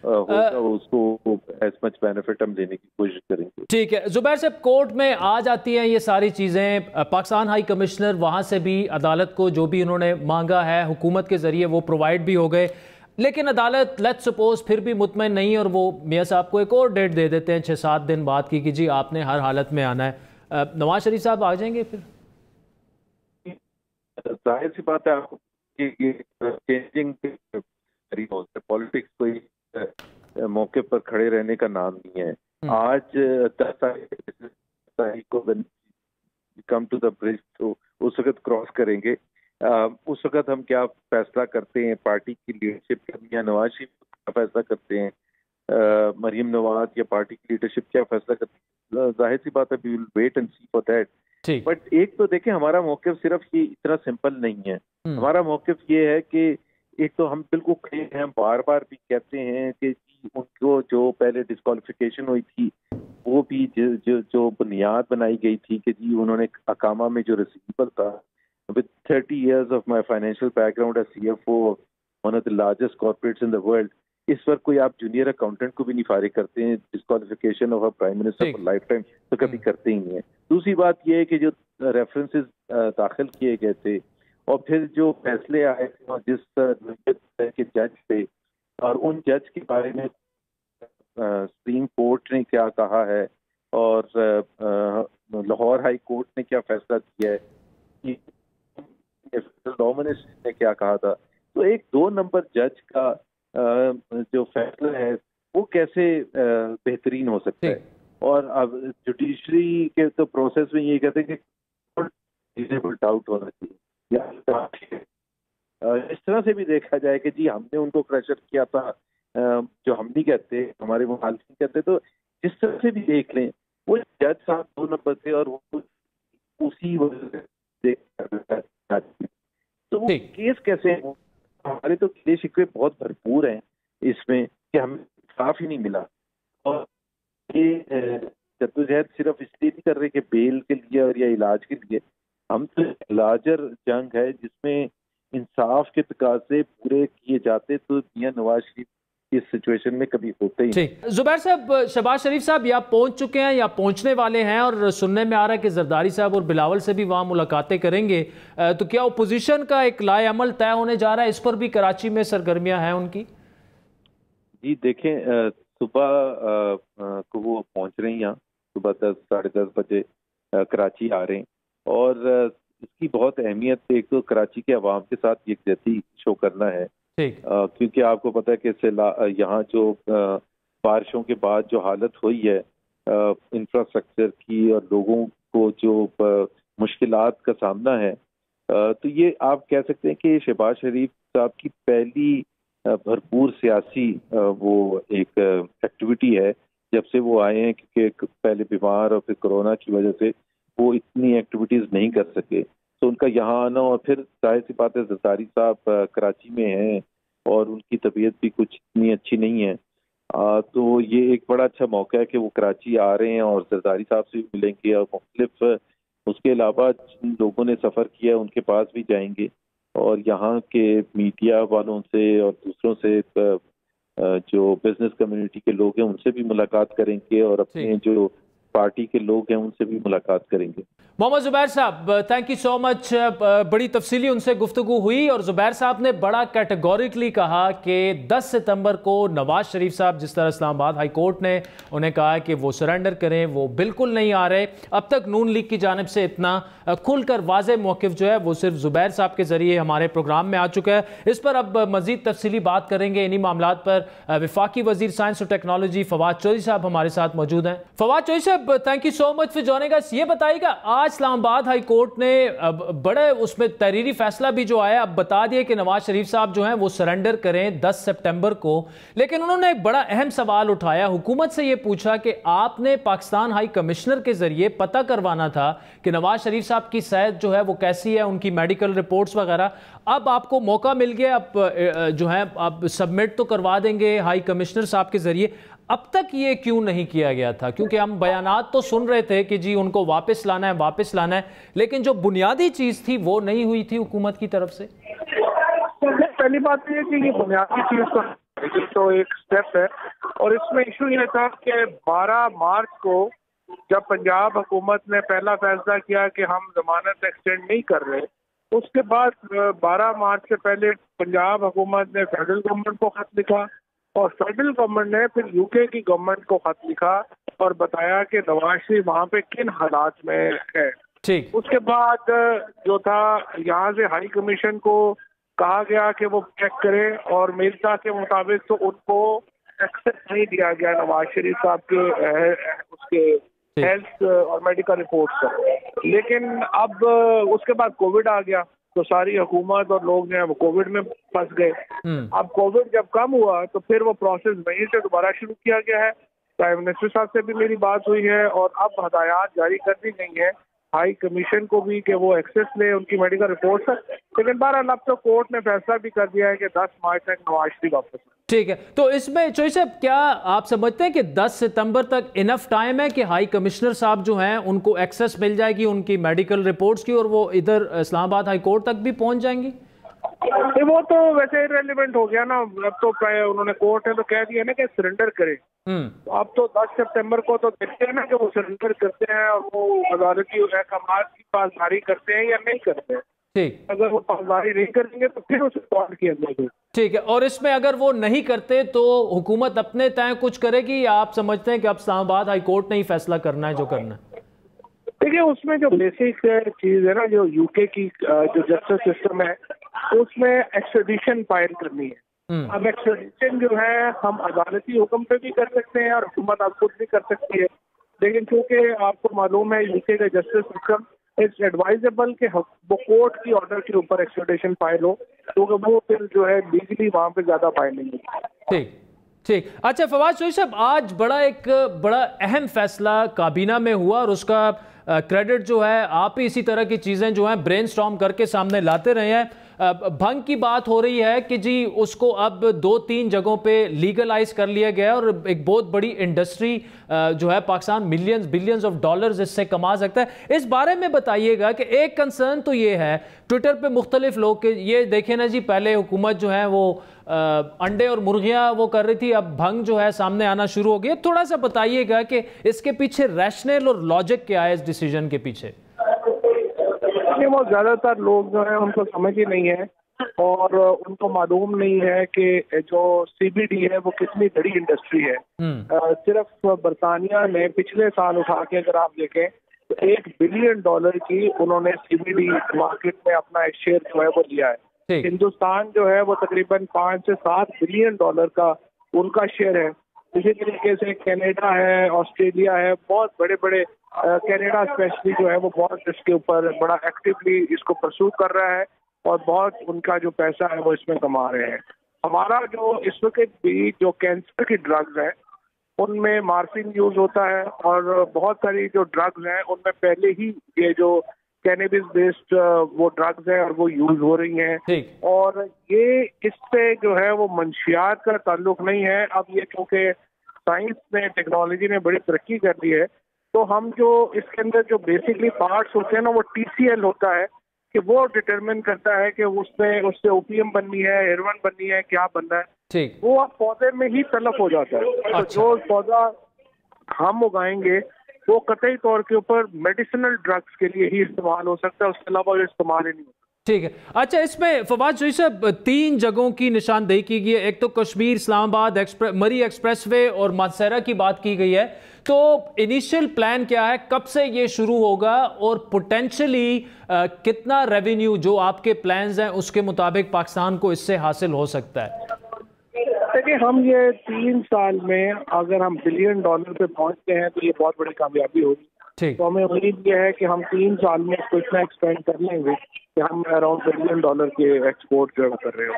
होगा उसको एज मच बेनिफिट हम देने की कोशिश करेंगे। ठीक है जुबैर साहब, कोर्ट में आ जाती हैं ये सारी चीज़ें, पाकिस्तान हाई कमिश्नर वहाँ से भी अदालत को जो भी उन्होंने मांगा है हुकूमत के ज़रिए वो प्रोवाइड भी हो गए, लेकिन अदालत लेट्स सपोज फिर भी मुतमईन नहीं और वो मियाँ साहब को एक और डेट दे देते हैं 6-7 दिन बाद की कि जी आपने हर हालत में आना है। नवाज शरीफ साहब आ जाएंगे फिर? जाहिर सी बात है आपको कि ये चेंजिंग पॉलिटिक्स कोई मौके पर खड़े रहने का नाम नहीं है। आज 10 तारीख को कम टू द ब्रिज तो उस वक्त क्रॉस करेंगे। उस वक्त हम क्या फैसला करते हैं, पार्टी की लीडरशिप या नवाज शरीफ क्या फैसला करते हैं, मरीम नवाज या पार्टी की लीडरशिप क्या फैसला करती है, जाहिर सी बात है we will wait and see for that. But एक तो देखें हमारा मौक़िफ़ सिर्फ ये इतना सिंपल नहीं है। हमारा मौक़िफ़ ये है कि एक तो हम बिल्कुल खड़े हैं, बार बार भी कहते हैं कि उनको जो पहले डिस्क्वालिफिकेशन हुई थी वो भी जो बुनियाद बनाई गई थी कि जी उन्होंने अकामा में जो रिसीवेबल था, with 30 years of my financial background as CFO of one of the largest corporates in the world, इस वक्त कोई आप जूनियर अकाउंटेंट को भी नहीं फारिग करते हैं disqualification of a prime minister for life time, तो कभी करते ही नहीं है। दूसरी बात यह है कि जो रेफरेंसेस दाखिल किए गए थे और फिर जो फैसले आए जिस के जज थे और उन जज के बारे में सुप्रीम कोर्ट ने क्या कहा है और लाहौर हाई कोर्ट ने क्या फैसला किया है, लॉ मिनिस्टर ने क्या कहा था, तो एक 2 नंबर जज का जो फैसला है वो कैसे बेहतरीन हो सकता है। और अब जुडिशरी के तो प्रोसेस में ये कहते हैं कि डाउट होना चाहिए या इस तरह से भी देखा जाए कि जी हमने उनको प्रेशर किया था, जो हम नहीं कहते, हमारे मुखालिफ कहते, तो जिस तरह से भी देख लें वो जज साहब 2 नंबर थे और वो उसी वजह से तो वो केस कैसे है? हमारे तो केस शिकवे बहुत भरपूर हैं इसमें कि हमें इंसाफ ही नहीं मिला। और ये जद्दोजहद सिर्फ इसलिए नहीं कर रहे कि बेल के लिए और या इलाज के लिए, हम तो लार्जर जंग है जिसमें इंसाफ के तकाज़े पूरे किए जाते तो मियां नवाज शरीफ इस सिचुएशन में कभी होते ही नहीं। जुबैर साहब, शहबाज शरीफ साहब या पहुंच चुके हैं या पहुंचने वाले हैं और सुनने में आ रहा है कि जरदारी साहब और बिलावल से भी वहां मुलाकातें करेंगे, तो क्या ओपोजिशन का एक लाए अमल तय होने जा रहा है? इस पर भी कराची में सरगर्मियां हैं उनकी? जी देखें, सुबह को वो पहुंच रहे हैं, यहाँ सुबह 10-10:30 बजे कराची आ रहे हैं और इसकी बहुत अहमियत एक तो कराची के अवाम के साथ यकजहती शो करना है, क्योंकि आपको पता है कि यहाँ जो बारिशों के बाद जो हालत हुई है इंफ्रास्ट्रक्चर की और लोगों को जो मुश्किलात का सामना है, तो ये आप कह सकते हैं कि शहबाज शरीफ साहब की पहली भरपूर सियासी वो एक एक्टिविटी है जब से वो आए हैं, क्योंकि पहले बीमार और फिर कोरोना की वजह से वो इतनी एक्टिविटीज नहीं कर सके, तो उनका यहाँ आना और फिर जाहिर सी बात है जरदारी साहब कराची में हैं और उनकी तबीयत भी कुछ इतनी अच्छी नहीं है, तो ये एक बड़ा अच्छा मौका है कि वो कराची आ रहे हैं और जरदारी साहब से भी मिलेंगे और मुख्तलिफ उसके अलावा जिन लोगों ने सफ़र किया है उनके पास भी जाएंगे और यहाँ के मीडिया वालों से और दूसरों से जो बिजनेस कम्युनिटी के लोग हैं उनसे भी मुलाकात करेंगे और अपने जो पार्टी के लोग हैं उनसे भी मुलाकात करेंगे। मोहम्मद जुबैर साहब, थैंक यू सो मच। बड़ी तफसीली उनसे गुफ्तगू हुई और जुबैर साहब ने बड़ा कैटेगोरिकली कहा कि 10 सितंबर को नवाज शरीफ साहब, जिस तरह इस्लामाबाद हाई कोर्ट ने उन्हें कहा कि वो सरेंडर करें, वो बिल्कुल नहीं आ रहे। अब तक नून लीग की जानिब से इतना खुलकर वाज़ेह मौक़िफ़ जो है वो सिर्फ जुबैर साहब के ज़रिए हमारे प्रोग्राम में आ चुका है। इस पर अब मज़ीद तफसीली बात करेंगे इन्हीं मामलात पर। वफाकी वज़ीर साइंस और टेक्नोलॉजी फवाद चौधरी साहब हमारे साथ मौजूद हैं। फवाद चौधरी साहब, साहब, thank you so much for joining अस। ये बताइएगा, आज इस्लामाबाद हाई कोर्ट ने बड़े उसमें तहरीरी फैसला भी जो आया, अब बता दिया कि नवाज शरीफ साहब जो हैं वो सरेंडर करें 10 सितंबर को, लेकिन उन्होंने एक बड़ा अहम सवाल उठाया, हुकूमत से ये पूछा कि आपने पाकिस्तान हाई कमिश्नर के जरिए पता करवाना था कि नवाज शरीफ साहब की सेहत जो है वो कैसी है, उनकी मेडिकल रिपोर्ट्स वगैरह। अब आपको मौका मिल गया, अब जो है आप सबमिट तो करवा देंगे हाई कमिश्नर साहब के जरिए। अब तक ये क्यों नहीं किया गया था? क्योंकि हम बयानात तो सुन रहे थे कि जी उनको वापस लाना है, वापस लाना है, लेकिन जो बुनियादी चीज थी वो नहीं हुई थी हुकूमत की तरफ से। पहली बात तो ये कि ये बुनियादी चीज तो एक स्टेप है, और इसमें इशू ये था कि 12 मार्च को जब पंजाब हुकूमत ने पहला फैसला किया कि हम जमानत एक्सटेंड नहीं कर रहे, उसके बाद 12 मार्च से पहले पंजाब हुकूमत ने फेडरल गवर्नमेंट को खत लिखा, और फेडरल गवर्नमेंट ने फिर यूके की गवर्नमेंट को खत लिखा और बताया कि नवाज शरीफ वहाँ पे किन हालात में है। ठीक। उसके बाद जो था, यहाँ से हाई कमीशन को कहा गया कि वो चेक करे, और मिर्जा के मुताबिक तो उनको एक्सेस नहीं दिया गया नवाज शरीफ साहब के उसके हेल्थ और मेडिकल रिपोर्ट का। लेकिन अब उसके बाद कोविड आ गया, तो सारी हुकूमत और लोग जो है वो कोविड में फंस गए। अब कोविड जब कम हुआ तो फिर वो प्रोसेस वहीं से दोबारा शुरू किया गया है। प्राइम मिनिस्टर साहब से भी मेरी बात हुई है, और अब हदायत जारी कर दी गई है हाई कमीशन को भी कि वो एक्सेस ले उनकी मेडिकल रिपोर्ट। लेकिन बहरहाल अब तो कोर्ट ने फैसला भी कर दिया है कि 10 मार्च तक नवाज शरीफ वापस। ठीक है, तो इसमें चोई साहब, क्या आप समझते हैं कि 10 सितंबर तक इनफ टाइम है कि हाई कमिश्नर साहब जो हैं उनको एक्सेस मिल जाएगी उनकी मेडिकल रिपोर्ट्स की, और वो इधर इस्लामाबाद हाई कोर्ट तक भी पहुंच जाएंगी? वो तो वैसे इरेलेवेंट हो गया ना, अब तो उन्होंने कोर्ट ने तो कह दिया ना कि सरेंडर करें। तो अब तो 10 सितंबर को तो देखते हैं ना कि वो सरेंडर करते हैं और वो अदालती अहकामात की पासदारी करते हैं या नहीं करते हैं। ठीक। अगर वो पासदारी नहीं करेंगे तो फिर उसे कोर्ट किया जाएगा। ठीक है, और इसमें अगर वो नहीं करते तो हुकूमत अपने तय कुछ करेगी, या आप समझते हैं कि अब इस्लामाबाद हाई कोर्ट ने ही फैसला करना है जो करना है? देखिए, उसमें जो बेसिक चीज है ना, जो यूके की जो जस्टिस सिस्टम है उसमें एक्सट्रेडिशन फाइल करनी है। अब एक्सट्रेडिशन जो है हम अदालती हुक्म पे भी कर सकते हैं और हुकूमत आप खुद भी कर सकती है, लेकिन क्योंकि आपको मालूम है यूके का जस्टिस सिस्टम, इट्स एडवाइजेबल कि वो कोर्ट की ऑर्डर के ऊपर एक्सट्रेडिशन फाइल हो, तो वो फिर जो है लीगली वहाँ पे ज्यादा फाइल नहीं है। ठीक ठीक। अच्छा फवाद चोई साहब, आज बड़ा अहम फैसला काबीना में हुआ, और उसका क्रेडिट जो है आप ही इसी तरह की चीज़ें जो हैं ब्रेनस्टॉर्म करके सामने लाते रहे हैं। भंग की बात हो रही है कि जी उसको अब 2-3 जगहों पे लीगलाइज कर लिया गया है, और एक बहुत बड़ी इंडस्ट्री जो है पाकिस्तान बिलियंस ऑफ डॉलर्स इससे कमा सकता है। इस बारे में बताइएगा कि एक कंसर्न तो ये है ट्विटर पे मुख्तलिफ लोग के, ये देखें ना जी, पहले हुकूमत जो है वो अंडे और मुर्गियां वो कर रही थी, अब भंग जो है सामने आना शुरू हो गया। थोड़ा सा बताइएगा कि इसके पीछे रैशनल और लॉजिक क्या है इस डिसीजन के पीछे? वो ज्यादातर लोग जो है उनको समझ ही नहीं है, और उनको मालूम नहीं है कि जो सीबीडी है वो कितनी बड़ी इंडस्ट्री है। सिर्फ बरतानिया ने पिछले साल उठा के अगर आप देखें तो $1 बिलियन की उन्होंने सीबीडी मार्केट में अपना एक शेयर जो है वो लिया है। हिंदुस्तान जो है वो तकरीबन $5 से $7 बिलियन का उनका शेयर है। इसी तरीके से कनाडा है, ऑस्ट्रेलिया है, बहुत बड़े बड़े, कनाडा स्पेशली जो है वो बहुत इसके ऊपर बड़ा एक्टिवली इसको परस्यू कर रहा है, और बहुत उनका जो पैसा है वो इसमें कमा रहे हैं। हमारा जो इस वक्त भी जो कैंसर की ड्रग्स हैं उनमें मार्फिन यूज होता है, और बहुत सारी जो ड्रग्स हैं उनमें पहले ही ये जो कैनबिस बेस्ड वो ड्रग्स हैं और वो यूज हो रही हैं, और ये इससे जो है वो मंशियात का ताल्लुक नहीं है। अब ये क्योंकि साइंस ने, टेक्नोलॉजी ने बड़ी तरक्की कर दी है, तो हम जो इसके अंदर जो बेसिकली पार्ट्स होते हैं ना, वो TCL होता है कि वो डिटरमिन करता है कि उससे ओपीएम बननी है, हेरोइन बननी है, क्या बनना है। वो आप पौधे में ही तलफ हो जाता है। तो जो पौधा हम उगाएंगे वो कतई तौर के ऊपर मेडिसिनल ड्रग्स के लिए ही इस्तेमाल हो सकता है, उसके अलावा इस्तेमाल ही नहीं होता। ठीक है। अच्छा, इसमें फवाद चोई साहब 3 जगहों की निशानदेही की गई है। एक तो कश्मीर इस्लामाबाद मरी एक्सप्रेसवे और मानसेरा की बात की गई है। तो इनिशियल प्लान क्या है, कब से ये शुरू होगा, और पोटेंशियली कितना रेवेन्यू जो आपके प्लान्स हैं उसके मुताबिक पाकिस्तान को इससे हासिल हो सकता है? देखिए, हम ये 3 साल में अगर हम $1 बिलियन पे पहुंचते हैं तो ये बहुत बड़ी कामयाबी होगी। तो हमें उम्मीद ये है कि हम 3 साल में इसको इतना एक्सपेंड कर लेंगे कि हम अराउंड $1 बिलियन के एक्सपोर्ट जो कर रहे हो।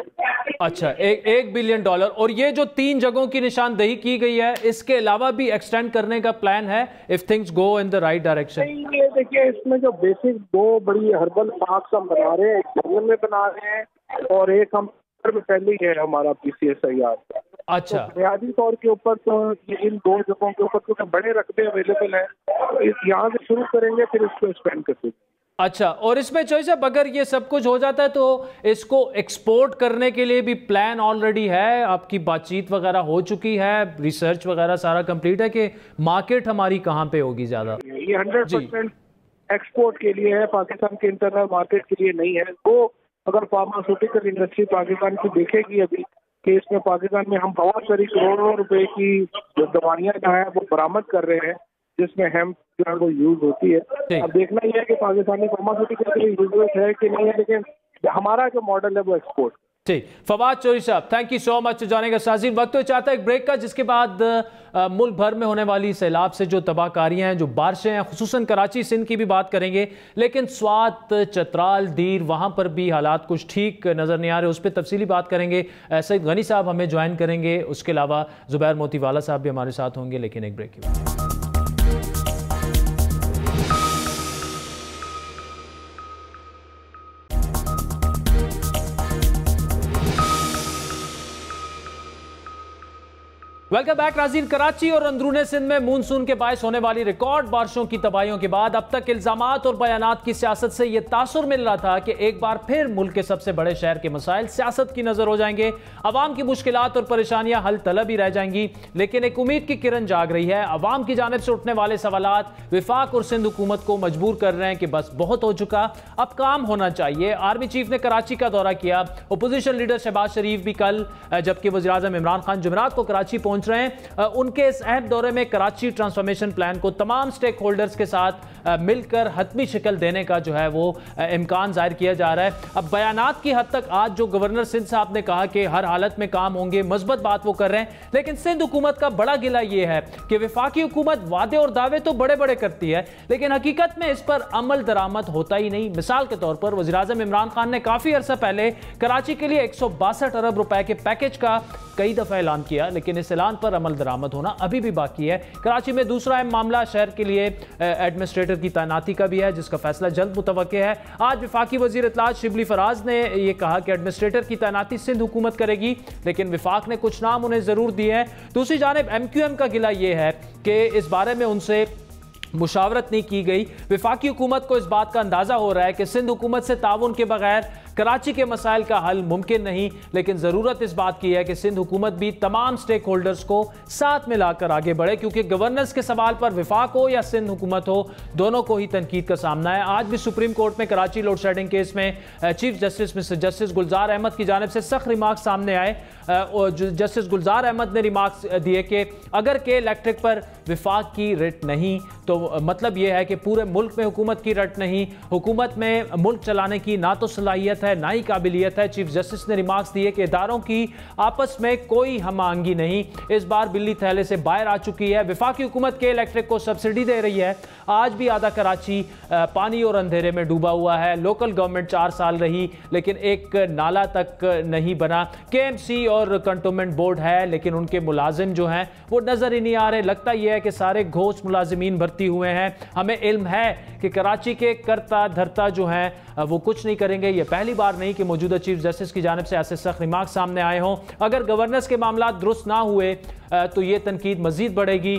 अच्छा, $1 बिलियन। और ये जो 3 जगहों की निशानदेही की गई है, इसके अलावा भी एक्सटेंड करने का प्लान है if things go in the right direction? ये देखिए, इसमें जो बेसिक 2 बड़ी हर्बल पार्क्स हम बना रहे हैं, एक जंगल में बना रहे हैं और एक हम पहले ही है हमारा PCSIR। अच्छा, तो बुनियादी तौर के ऊपर तो इन 2 जगहों के ऊपर क्योंकि बड़े रकबे अवेलेबल हैं, तो यहाँ से शुरू करेंगे फिर इसको एक्सपेंड करते। अच्छा, और इसमें चॉइस साहब, अगर ये सब कुछ हो जाता है तो इसको एक्सपोर्ट करने के लिए भी प्लान ऑलरेडी है? आपकी बातचीत वगैरह हो चुकी है, रिसर्च वगैरह सारा कंप्लीट है कि मार्केट हमारी कहाँ पे होगी ज्यादा? ये 100% एक्सपोर्ट के लिए है, पाकिस्तान के इंटरनल मार्केट के लिए नहीं है। तो अगर फार्मास्यूटिकल इंडस्ट्री पाकिस्तान की देखेगी अभी कि इसमें पाकिस्तान में हम बहुत सारी करोड़ों रुपए की जो दवाइयाँ जो है वो बरामद कर रहे हैं, जिसमें हेम्प जो है वो यूज होती है। अब देखना यह है कि पाकिस्तानी फार्मास्यूटिकल के लिए यूजलेस है कि नहीं है, लेकिन हमारा जो मॉडल है वो एक्सपोर्ट। ठीक, फवाद चौधरी साहब, थैंक यू सो मच जाने का। साजिद, वक्त तो चाहता है एक ब्रेक का, जिसके बाद मुल्क भर में होने वाली सैलाब से जो तबाहकारियां हैं, जो बारिशें हैं, खुसूसन कराची सिंध की भी बात करेंगे, लेकिन स्वात, चतराल, दीर, वहां पर भी हालात कुछ ठीक नजर नहीं आ रहे, उस पर तफसीली बात करेंगे। सईद गनी साहब हमें ज्वाइन करेंगे, उसके अलावा जुबैर मोतीवाला साहब भी हमारे साथ होंगे, लेकिन एक ब्रेक की बात। वेलकम बैक नाज़रीन। कराची और अंदरूने सिंध में मानसून के बायस होने वाली रिकॉर्ड बारिशों की तबाहियों के बाद अब तक इल्जामात और बयानात की सियासत से यह तासुर मिल रहा था कि एक बार फिर मुल्क के सबसे बड़े शहर के मसाइल सियासत की नजर हो जाएंगे, अवाम की मुश्किलात और परेशानियां हल तलब ही रह जाएंगी। लेकिन एक उम्मीद की किरण जाग रही है। अवाम की जानिब से उठने वाले सवालात विफाक और सिंध हुकूमत को मजबूर कर रहे हैं कि बस बहुत हो चुका, अब काम होना चाहिए। आर्मी चीफ ने कराची का दौरा किया, अपोजिशन लीडर शहबाज शरीफ भी कल, जबकि वज़ीर आज़म इमरान खान जुमेरात को कराची पहुंच रहे हैं। उनके इस अहम दौरे में कराची ट्रांसफॉर्मेशन प्लान को तमाम स्टेक होल्डर्स के साथ मिलकर हतमी शक्ल देने का जो है वो इम्कान जाहिर किया जा रहा है। अब बयानात की हद तक आज जो गवर्नर सिंध साहब ने कहा कि हर हालत में काम होंगे, मजबूत बात वो कर रहे हैं, लेकिन सिंध हुकूमत का बड़ा गिला ये है कि वफाकी हुकूमत वादे और दावे तो बड़े बड़े करती है, लेकिन हकीकत में इस पर अमल दरामद होता ही नहीं। मिसाल के तौर पर वज़ीर आज़म इमरान खान ने काफी अरसा पहले कराची के लिए 162 अरब रुपए के पैकेज का कई दफा ऐलान किया, लेकिन इस ऐलान पर अमल दरामद होना अभी भी बाकी है। कराची में दूसरा अहम मामला शहर के लिए एडमिनिस्ट्रेटर की तैनाती का भी है, जिसका फैसला जल्द मुतवक्के है। आज वफाकी वजीर इत्तलात शिबली फराज ने यह कहा कि एडमिनिस्ट्रेटर की तैनाती सिंध हुकूमत करेगी, लेकिन विफाक ने कुछ नाम उन्हें जरूर दिए हैं। दूसरी जानिब MQM का गिला यह है कि इस बारे में उनसे मुशावरत नहीं की गई। विफाकी हुकूमत को इस बात का अंदाजा हो रहा है कि सिंध हुकूमत से ताउन के बगैर कराची के मसाइल का हल मुमकिन नहीं, लेकिन ज़रूरत इस बात की है कि सिंध हुकूमत भी तमाम स्टेक होल्डर्स को साथ में लाकर आगे बढ़े, क्योंकि गवर्नेंस के सवाल पर विफाक हो या सिंध हुकूमत हो, दोनों को ही तनकीद का सामना है। आज भी सुप्रीम कोर्ट में कराची लोड शेडिंग केस में चीफ जस्टिस मिस्टर जस्टिस गुलजार अहमद की जानिब से सख्त रिमार्क्स सामने आए। जस्टिस गुलजार अहमद ने रिमार्क्स दिए कि अगर के इलेक्ट्रिक पर विफाक की रिट नहीं, तो मतलब यह है कि पूरे मुल्क में हुकूमत की रट नहीं, हुकूमत में मुल्क चलाने की ना तो सलाहियत है ना ही काबिलियत है। चीफ जस्टिस ने रिमार्क्स दिए कि इदारों की आपस में कोई हम-आहंगी नहीं, इस बार बिल्ली थैले से बाहर आ चुकी है। विफाकी हुकूमत के इलेक्ट्रिक को सब्सिडी दे रही है। आज भी आधा कराची पानी और अंधेरे में डूबा हुआ है। लोकल गवर्नमेंट 4 साल रही, लेकिन एक नाला तक नहीं बना। KMC और कंटोनमेंट बोर्ड है, लेकिन उनके मुलाजिम जो हैं वो नजर ही नहीं आ रहे। लगता यह है कि सारे घोष मुलाजिमीन भर्ती हुए हैं। हमें इल्म है कि कराची के करता धरता जो हैं वो कुछ नहीं करेंगे। ये पहली बार नहीं कि मौजूदा चीफ जस्टिस की जानिब से ऐसे सख्त रिमार्क सामने आए हों। अगर गवर्नेंस के मामला दुरुस्त ना हुए तो ये तनकीद मजीद बढ़ेगी,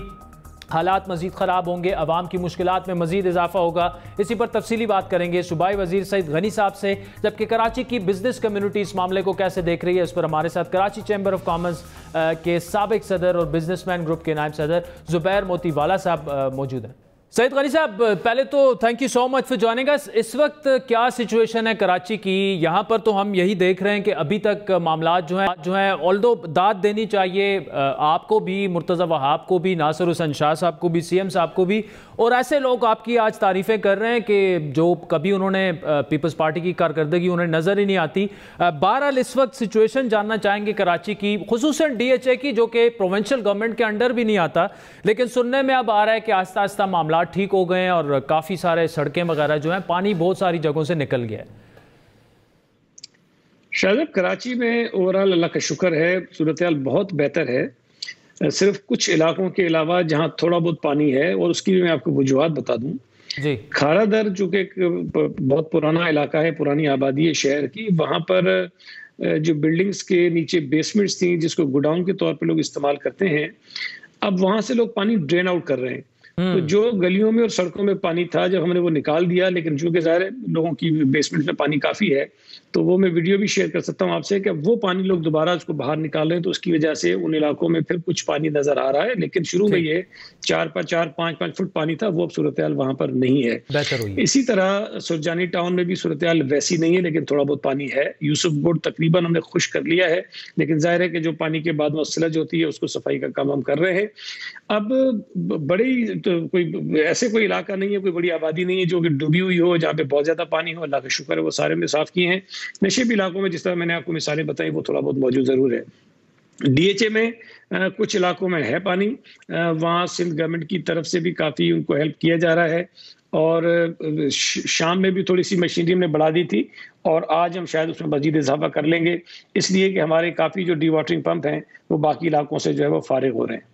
हालात मजीद ख़राब होंगे, अवाम की मुश्किलात में मजीद इजाफा होगा। इसी पर तफसीली बात करेंगे सूबाई वजीर सईद गनी साहब से। जबकि कराची की बिजनेस कम्युनिटी इस मामले को कैसे देख रही है, इस पर हमारे साथ कराची चैम्बर ऑफ कॉमर्स के साबिक सदर और बिजनेसमैन ग्रुप के नायब सदर जुबैर मोतीवाला साहब मौजूद हैं। सईद गनी साहब, पहले तो thank you so much for joining अस। इस वक्त क्या सिचुएशन है कराची की? यहाँ पर तो हम यही देख रहे हैं कि अभी तक मामलात जो हैं ऑल्दो दाद देनी चाहिए आपको भी, मुर्तज़ा वहाब को भी, नासिर हुसैन शाह साहब को भी, सीएम साहब को भी, और ऐसे लोग आपकी आज तारीफ़ें कर रहे हैं कि जो कभी उन्होंने पीपल्स पार्टी की कारकर्दगी उन्हें नज़र ही नहीं आती। बहरहाल इस वक्त सिचुएशन जानना चाहेंगे कराची की, खुसूसन DHA की, जो कि प्रोविंशियल गवर्नमेंट के अंडर भी नहीं आता, लेकिन सुनने में अब आ रहा है कि आहिस्ता आहिस्ता मामला ठीक हो गए हैं और काफी सारे सड़कें वगैरह जो हैं, पानी बहुत सारी जगहों से निकल गया है। शायद कराची में ओवरऑल अल्लाह का शुक्र है सूरत हाल बहुत बेहतर है। सिर्फ कुछ इलाकों के अलावा जहां थोड़ा बहुत पानी है, और उसकी भी मैं आपको वजूहात बता दूं जी। खारादर जो कि बहुत पुराना इलाका है, पुरानी आबादी है शहर की, वहां पर जो बिल्डिंग्स के नीचे बेसमेंट्स थी जिसको गोडाउन के तौर पर लोग इस्तेमाल करते हैं, अब वहां से लोग पानी ड्रेन आउट कर रहे हैं। तो जो गलियों में और सड़कों में पानी था, जब हमने वो निकाल दिया, लेकिन चूंकि ज़ाहिर है लोगों की बेसमेंट में पानी काफ़ी है, तो वो मैं वीडियो भी शेयर कर सकता हूँ आपसे कि वो पानी लोग दोबारा उसको बाहर निकाल रहे हैं, तो उसकी वजह से उन इलाकों में फिर कुछ पानी नजर आ रहा है। लेकिन शुरू में ये 4-5 फुट पानी था, वो अब सूरत हाल वहां पर नहीं है। बेहतर हुई। इसी तरह सुरजानी टाउन में भी सूरत हाल वैसी नहीं है, लेकिन थोड़ा बहुत पानी है। यूसुफ बोर्ड तकरीबन हमने खुश कर लिया है, लेकिन जाहिर है कि जो पानी के बाद मसलज होती है उसको सफाई का काम हम कर रहे हैं। अब बड़ी कोई ऐसे कोई इलाका नहीं है, कोई बड़ी आबादी नहीं है जो कि डूबी हुई हो, जहाँ पे बहुत ज्यादा पानी हो। अल्लाह का शुक्र है वो सारे में साफ किए हैं। नशेबी इलाकों में जिस तरह मैंने आपको मिसालें बताई वो थोड़ा बहुत मौजूद जरूर है। DHA में कुछ इलाकों में है पानी, वहाँ सिंध गवर्नमेंट की तरफ से भी काफ़ी उनको हेल्प किया जा रहा है, और शाम में भी थोड़ी सी मशीनरी हमने बढ़ा दी थी, और आज हम शायद उसमें मजीद इजाफा कर लेंगे, इसलिए कि हमारे काफ़ी जो डी वाटरिंग पंप हैं वो बाकी इलाकों से जो है वो फारिग हो रहे हैं।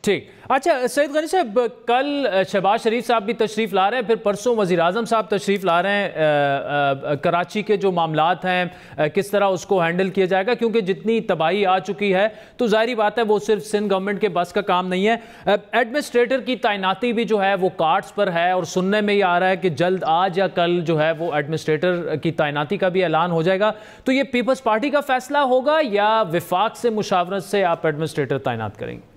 ठीक। अच्छा सईद गनी साहब, कल शहबाज शरीफ साहब भी तशरीफ़ ला रहे हैं, फिर परसों वज़ीर आज़म साहब तशरीफ़ ला रहे हैं। कराची के जो मामलात हैं किस तरह उसको हैंडल किया जाएगा, क्योंकि जितनी तबाही आ चुकी है तो ज़ाहिरी बात है वो सिर्फ सिंध गवर्नमेंट के बस का काम नहीं है। एडमिनिस्ट्रेटर की तैनाती भी जो है वो कार्ड्स पर है, और सुनने में ये आ रहा है कि जल्द आज या कल जो है वो एडमिनिस्ट्रेटर की तैनाती का भी ऐलान हो जाएगा। तो ये पीपल्स पार्टी का फैसला होगा या विफाक से मुशावरत से आप एडमिनिस्ट्रेटर तैनात करेंगे?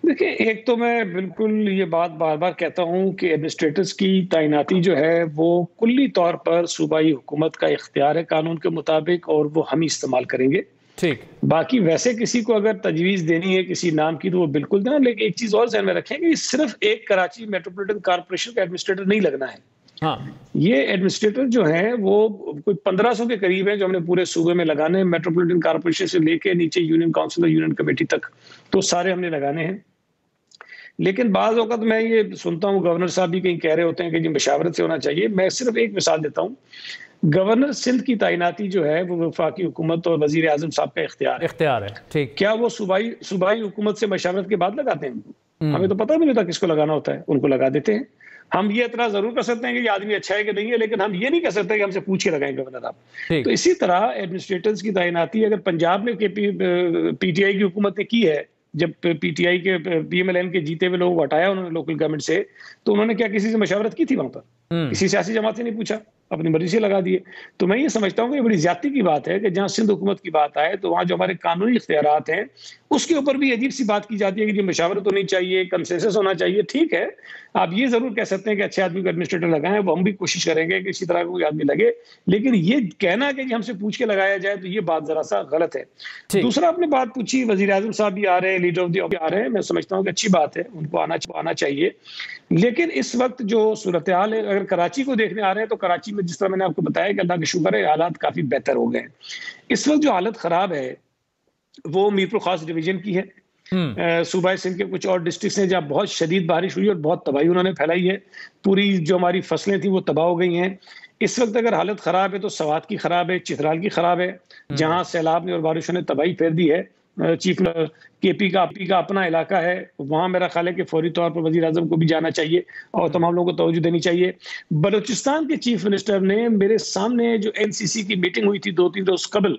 देखिए, एक तो मैं बिल्कुल ये बात बार बार कहता हूं कि एडमिनिस्ट्रेटर्स की तैनाती जो है वो कुल्ली तौर पर सूबाई हुकूमत का इख्तियार है कानून के मुताबिक, और वो हम ही इस्तेमाल करेंगे। ठीक। बाकी वैसे किसी को अगर तजवीज़ देनी है किसी नाम की तो वो बिल्कुल देना, लेकिन एक चीज़ और ध्यान में रखें कि सिर्फ एक कराची मेट्रोपॉलिटन कॉर्पोरेशन का एडमिनिस्ट्रेटर नहीं लगना है। हाँ। ये एडमिनिस्ट्रेटर जो है वो कोई 1500 के करीब है जो हमने पूरे सूबे में लगाने हैं, मेट्रोपॉलिटन कॉर्पोरेशन से लेके नीचे यूनियन काउंसिल और यूनियन कमेटी तक, तो सारे हमने लगाने हैं। लेकिन बाज़ वक़्त मैं ये सुनता हूँ गवर्नर साहब भी कहीं कह रहे होते हैं कि जी मशावरत से होना चाहिए। मैं सिर्फ एक मिसाल देता हूँ, गवर्नर सिंध की तैनाती जो है वो वफाकी हुकूमत और वजीर आज़म साहब का इख्तियार है। ठीक। क्या वो सूबाई हुकूमत से मशावरत के बाद लगाते हैं? हमें तो पता नहीं होता किसको लगाना होता है, उनको लगा देते हैं। हम ये इतना जरूर कर सकते हैं कि ये आदमी अच्छा है कि नहीं है, लेकिन हम ये नहीं कह सकते कि हमसे पूछ के लगाएं गवर्नर आप। तो इसी तरह एडमिनिस्ट्रेटर्स की तैनाती अगर पंजाब में PTI की हुकूमत ने की है, जब PTI के PMLN के जीते हुए लोगों को हटाया उन्होंने लोकल गवर्नमेंट से, तो उन्होंने क्या किसी से मशावरत की थी वहां पर? किसी सियासी जमात से नहीं पूछा, अपनी मर्जी से लगा दिए। तो मैं ये समझता हूँ कि ये बड़ी ज्यादती की बात है कि जहाँ सिंध हुकूमत की बात आए तो वहाँ जो हमारे कानूनी इख्तियारात हैं उसके ऊपर भी अजीब सी बात की जाती है कि जी मशावरत होनी चाहिए, कंसेंसस होना चाहिए। ठीक है, आप ये जरूर कह सकते हैं कि अच्छे आदमी को एडमिनिस्ट्रेटर लगाएं, वो हम भी कोशिश करेंगे कि इसी तरह का कोई आदमी लगे, लेकिन ये कहना कि जी हमसे पूछ के लगाया जाए तो ये बात जरा सा गलत है। दूसरा आपने बात पूछी, वजीर आजम साहब भी आ रहे हैं, लीडर ऑफ द आ रहे हैं, मैं समझता हूँ कि अच्छी बात है, उनको आना चाहिए। लेकिन इस वक्त जो सूरत हाल है, अगर कराची को देखने आ रहे हैं तो कराची में जिस तरह मैंने आपको बताया कि अल्लाह का शुक्र है हालात काफी बेहतर हो गए हैं। इस वक्त जो हालत खराब है वो मीरपुर खास डिवीजन की है। सूबा सिंध के कुछ और डिस्ट्रिक्ट्स हैं जहाँ बहुत शदीद बारिश हुई और बहुत तबाही उन्होंने फैलाई है, पूरी जो हमारी फसलें थी वो तबाह हो गई हैं। इस वक्त अगर हालत खराब है तो सवात की खराब है, चित्राल की खराब है, जहाँ सैलाब ने और बारिशों ने तबाही फेर दी है। चीफ KP का अपना इलाका है, वहाँ मेरा ख्याल है कि फौरी तौर पर वजीर आजम को भी जाना चाहिए और तमाम लोगों को तवज्जो देनी चाहिए। बलूचिस्तान के चीफ मिनिस्टर ने मेरे सामने जो NCC की मीटिंग हुई थी 2-3 रोज कबल,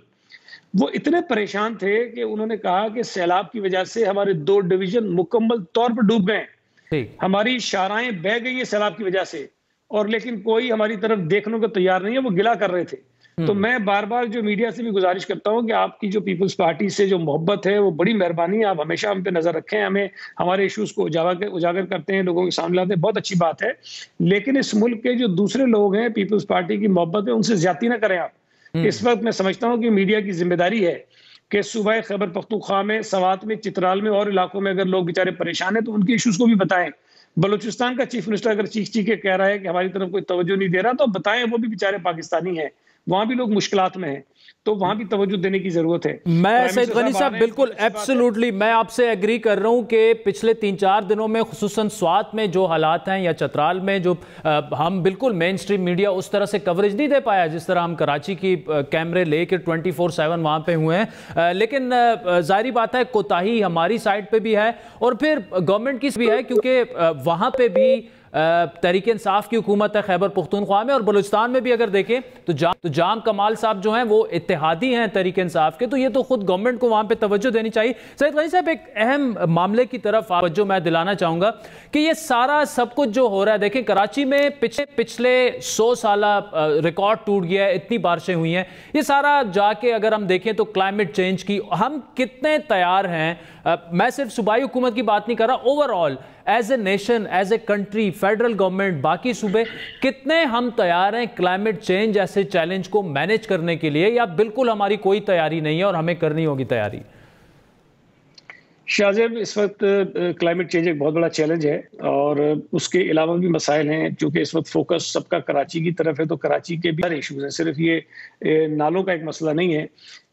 वो इतने परेशान थे कि उन्होंने कहा कि सैलाब की वजह से हमारे 2 डिवीजन मुकम्मल तौर पर डूब गए, हमारी शाराएं बह गई है सैलाब की वजह से, और लेकिन कोई हमारी तरफ देखने को तैयार नहीं है। वो गिला कर रहे थे, तो मैं बार बार जो मीडिया से भी गुजारिश करता हूं कि आपकी जो पीपल्स पार्टी से जो मोहब्बत है वो बड़ी मेहरबानी है, आप हमेशा हम पे नजर रखें, हमें हमारे इश्यूज को उजागर करते हैं, लोगों के सामने लाते हैं, बहुत अच्छी बात है। लेकिन इस मुल्क के जो दूसरे लोग हैं, पीपल्स पार्टी की मोहब्बत है, उनसे ज्यादती ना करें आप। इस वक्त मैं समझता हूँ कि मीडिया की जिम्मेदारी है कि सूबा खैबर पख्तूनख्वा में, सवात में, चित्राल में और इलाकों में अगर लोग बेचारे परेशान हैं तो उनके इश्यूज को भी बताएं। बलूचिस्तान का चीफ मिनिस्टर अगर चीख के कह रहा है कि हमारी तरफ कोई तवज्जो नहीं दे रहा, तो बताएं, वो भी बेचारे पाकिस्तानी हैं, वहां भी लोग मुश्किलात में हैं, तो वहां भी तवज्जो देने की जरूरत है। मैं सैयद गनी साहब बिल्कुल एब्सोल्युटली मैं आपसे एग्री कर रहा हूं कि पिछले 3-4 दिनों में खुसूसन स्वात में जो हालात हैं या चतराल में जो हम बिल्कुल मेन स्ट्रीम मीडिया उस तरह से कवरेज नहीं दे पाया जिस तरह हम कराची की कैमरे लेके 24/7 वहां पे हुए हैं। लेकिन जाहिर बात है कोताही हमारी साइड पे भी है और फिर गवर्नमेंट की भी है, क्योंकि वहां पे भी तहरीक इंसाफ की हुकूमत है खैबर पख्तूनख्वा में, और बलूचिस्तान में भी अगर देखें तो जाम कमाल साहब जो हैं वो इत्तेहादी हैं तहरीक इंसाफ के, तो ये तो खुद गवर्नमेंट को वहां पे तवज्जो देनी चाहिए। सैयद गनी साहब, एक अहम मामले की तरफ तवज्जो मैं दिलाना चाहूंगा कि ये सारा सब कुछ जो हो रहा है, देखें कराची में पिछले 100 साल रिकॉर्ड टूट गया है, इतनी बारिशें हुई हैं, ये सारा जाके अगर हम देखें तो क्लाइमेट चेंज की हम कितने तैयार हैं। मैं सिर्फ सूबाई हुकूमत की बात नहीं कर रहा, overall as a nation, as a country, federal government, बाकी सूबे कितने हम तैयार हैं क्लाइमेट चेंज ऐसे चैलेंज को मैनेज करने के लिए, या बिल्कुल हमारी कोई तैयारी नहीं है और हमें करनी होगी तैयारी? शाहजेब, इस वक्त क्लाइमेट चेंज एक बहुत बड़ा चैलेंज है और उसके अलावा भी मसाइल हैं, क्योंकि इस वक्त फोकस सबका कराची की तरफ है, तो कराची के भी इश्यूज हैं, सिर्फ ये नालों का एक मसला नहीं है।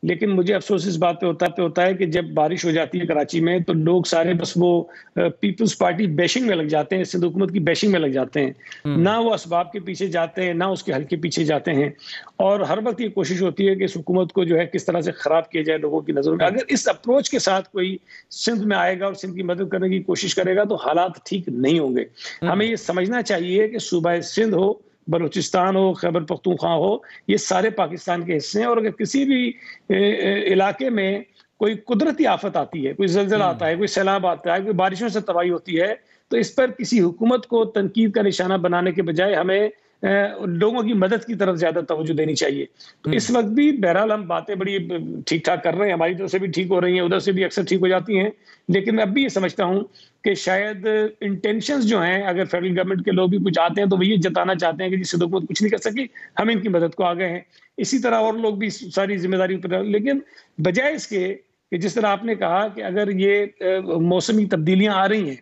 लेकिन मुझे अफसोस इस बात पे होता है कि जब बारिश हो जाती है कराची में तो लोग सारे बस वो पीपल्स पार्टी बैशिंग में लग जाते हैं, सिंध हुकूमत की बैशिंग में लग जाते हैं, ना वो असबाब के पीछे जाते हैं, ना उसके हल के पीछे जाते हैं, और हर वक्त ये कोशिश होती है कि इस हुकूमत को जो है किस तरह से खराब किया जाए लोगों की नजरों में। अगर इस अप्रोच के साथ कोई सिंध में आएगा और सिंध की मदद करने की कोशिश करेगा तो हालात ठीक नहीं होंगे। हमें ये समझना चाहिए कि सूबा सिंध हो, बलूचिस्तान हो, खैबर पख्तूनख्वा हो, ये सारे पाकिस्तान के हिस्से हैं, और अगर किसी भी इलाके में कोई कुदरती आफत आती है, कोई जल्जला आता है, कोई सैलाब आता है, कोई बारिशों से तबाही होती है, तो इस पर किसी हुकूमत को तनकीद का निशाना बनाने के बजाय हमें लोगों की मदद की तरफ ज्यादा तवज्जो देनी चाहिए। तो इस वक्त भी बहरहाल हम बातें बड़ी ठीक ठाक कर रहे हैं, हमारी तरफ से भी ठीक हो रही हैं, उधर से भी अक्सर ठीक हो जाती हैं, लेकिन मैं अब भी ये समझता हूं कि शायद इंटेंशंस जो हैं, अगर फेडरल गवर्नमेंट के लोग भी कुछ आते हैं तो वो ये जताना चाहते हैं कि जिससे हुकूमत कुछ नहीं कर सकी, हम इनकी मदद को आ गए हैं, इसी तरह और लोग भी सारी जिम्मेदारी पर। लेकिन बजाय इसके कि जिस तरह आपने कहा कि अगर ये मौसमी तब्दीलियां आ रही हैं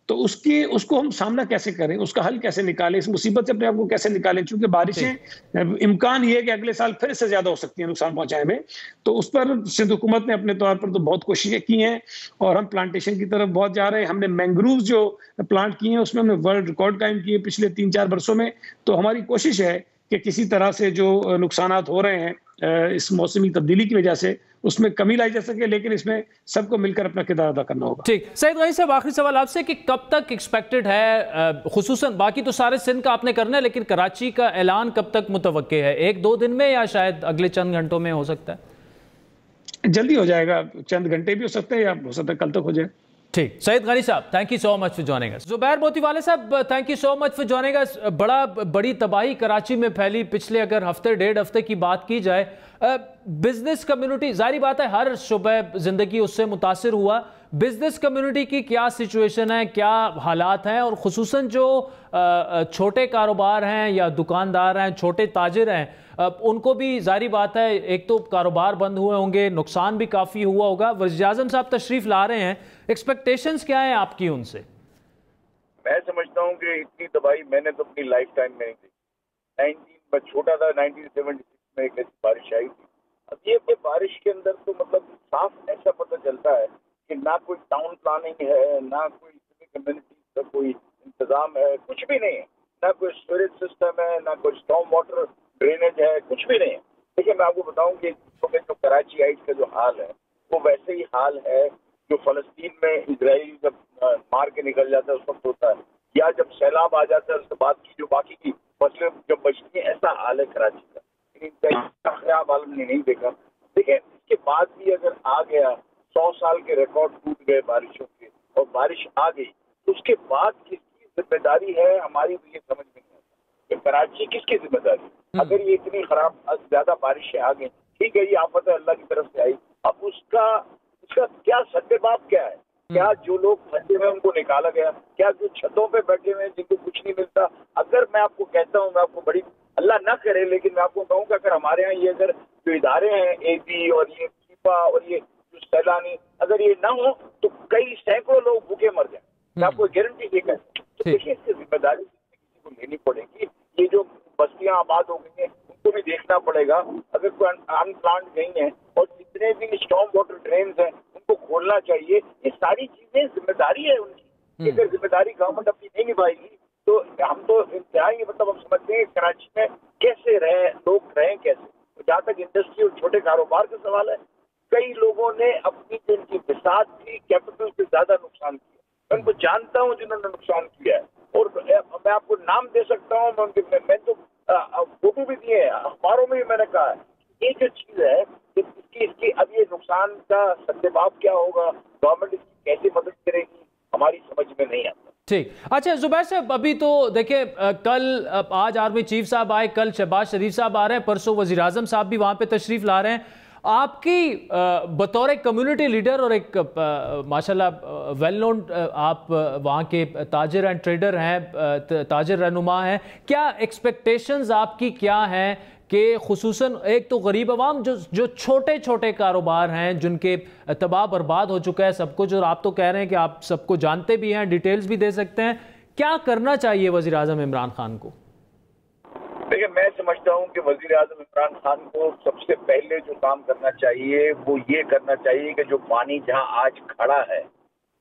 तो उसको हम सामना कैसे करें, उसका हल कैसे निकालें, इस मुसीबत से अपने आप को कैसे निकालें, क्योंकि बारिशें इम्कान ये है कि अगले साल फिर से ज्यादा हो सकती हैं नुकसान पहुंचाने में। तो उस पर सिंध हुकूमत ने अपने तौर पर तो बहुत कोशिशें की हैं और हम प्लांटेशन की तरफ बहुत जा रहे हैं। हमने मैंग्रोव जो प्लांट किए हैं उसमें हमने वर्ल्ड रिकॉर्ड कायम किए पिछले 3-4 वर्षों में। तो हमारी कोशिश है कि किसी तरह से जो नुकसानात हो रहे हैं इस मौसमी तब्दीली की वजह से उसमें कमी लाई जा सके, लेकिन इसमें सबको मिलकर अपना किरदार अदा करना होगा। ठीक, सैयद गनी साहब, आखिरी सवाल आपसे कि कब तक एक्सपेक्टेड है, खुसूसन बाकी तो सारे सिंध का आपने करना है, लेकिन कराची का ऐलान कब तक मुतवक्के है? 1-2 दिन में या शायद अगले चंद घंटों में हो सकता है? जल्दी हो जाएगा, चंद घंटे भी हो सकते हैं या हो सकता है कल तक हो जाए। ठीक, Syed Ghani Sahab, thank you so much for joining us. Zubair Motiwala Sahab, thank you so much for joining us. बड़ी तबाही कराची में फैली पिछले अगर हफ्ते 1.5 हफ्ते की बात की जाए, बिजनेस कम्युनिटी, जारी बात है हर शुबे जिंदगी उससे मुतासिर हुआ, बिजनेस कम्युनिटी की क्या सिचुएशन है, क्या हालात हैं, और खुसूसन जो छोटे कारोबार हैं या दुकानदार हैं, छोटे ताजिर हैं, उनको भी जारी बात है एक तो कारोबार बंद हुए होंगे, नुकसान भी काफ़ी हुआ होगा। वज़ीर-ए-आज़म साहब तशरीफ़ ला रहे हैं, एक्सपेक्टेशंस क्या हैं आपकी उनसे? मैं समझता हूँ कि इतनी तबाही मैंने तो अपनी लाइफ टाइम में नहीं देखी। मैं छोटा था, 1976 में एक ऐसी बारिश आई थी। अब ये बारिश के अंदर तो मतलब साफ ऐसा पता चलता है कि ना कोई टाउन प्लानिंग है, ना कोई कम्युनिटी का कोई इंतजाम है, कुछ भी नहीं है, ना कोई स्टोरेज सिस्टम है, ना कोई स्टॉर्म वाटर ड्रेनेज है, कुछ भी नहीं है। देखिए, मैं आपको बताऊं कि जो कराची आइट का जो हाल है वो वैसे ही हाल है जो फलस्तीन में इजराइल जब मार के निकल जाता है उस वक्त होता है, या जब सैलाब आ जाता है उसके बाद की जो बाकी की फसलें जब बचती हैं, ऐसा हाल है कराची का। ख्याल आलम ने नहीं देखा। देखिए, इसके बाद भी अगर आ गया, 100 साल के रिकॉर्ड टूट गए बारिशों के और बारिश आ गई, तो उसके बाद किसकी जिम्मेदारी है हमारी, तो ये समझ में नहीं आता कि कराची किसकी जिम्मेदारी है। अगर ये इतनी खराब ज्यादा बारिशें आ गई, ठीक है, ये आफत अल्लाह की तरफ से आई, अब उसका क्या सद्देबाब क्या है? क्या जो लोग फंसे हुए उनको निकाला गया? क्या जो छतों पे बैठे हुए हैं जिनको कुछ नहीं मिलता? अगर मैं आपको कहता हूँ, मैं आपको बड़ी, अल्लाह ना करे, लेकिन मैं आपको कहूँ कि अगर हमारे यहाँ ये अगर जो इदारे हैं एबी और ये फीफा और ये जो सैलानी, अगर ये ना हो तो कई सैकड़ों लोग भूखे मर जाए। मैं आपको गारंटी देकर, तो देखिए इसकी जिम्मेदारी किसी को लेनी पड़ेगी। ये जो बस्तियां आबाद हो गई हैं उनको भी देखना पड़ेगा। अगर कोई अनप्लान्ड गई है और जितने भी स्टॉर्म वाटर ड्रेन हैं उनको खोलना चाहिए। ये सारी चीजें जिम्मेदारी है उनकी। अगर जिम्मेदारी गवर्नमेंट अपनी नहीं निभाएगी तो हम तो इंतहाई, मतलब हम समझते हैं कराची में कैसे रहे लोग, रहें कैसे। जहाँ तक इंडस्ट्री और छोटे कारोबार का सवाल है, कई लोगों ने अपनी जो इनकी बिसात थी कैपिटल से ज्यादा नुकसान किया। मैं उनको जानता हूँ जिन्होंने नुकसान किया है, और मैं आपको नाम दे सकता हूँ। मैं तो फोटो भी दिए हैं, अखबारों में भी मैंने कहा है। ये जो चीज है इसकी अब ये नुकसान का सद्देबाब क्या होगा, गवर्नमेंट इसकी कैसे मदद करेगी, हमारी समझ में नहीं आता। ठीक, अच्छा जुबैर साहब, अभी तो देखिए कल आज आर्मी चीफ साहब आए, कल शहबाज शरीफ साहब आ रहे हैं, परसों वजीर आजम साहब भी वहां पे तशरीफ ला रहे हैं। आपकी बतौर एक कम्युनिटी लीडर और एक माशाल्लाह वेल नोन, आप वहाँ के ताजिर एंड ट्रेडर हैं, ताजिर रहनुमा हैं, क्या एक्सपेक्टेशंस आपकी क्या हैं कि खुसूसन एक तो गरीब आवाम जो छोटे छोटे कारोबार हैं जिनके तबाह बर्बाद हो चुका है सब कुछ, और आप तो कह रहे हैं कि आप सबको जानते भी हैं, डिटेल्स भी दे सकते हैं, क्या करना चाहिए वज़ीर आज़म इमरान खान को? देखिए, मैं समझता हूँ कि वजीर आजम इमरान खान को सबसे पहले जो काम करना चाहिए वो ये करना चाहिए कि जो पानी जहाँ आज खड़ा है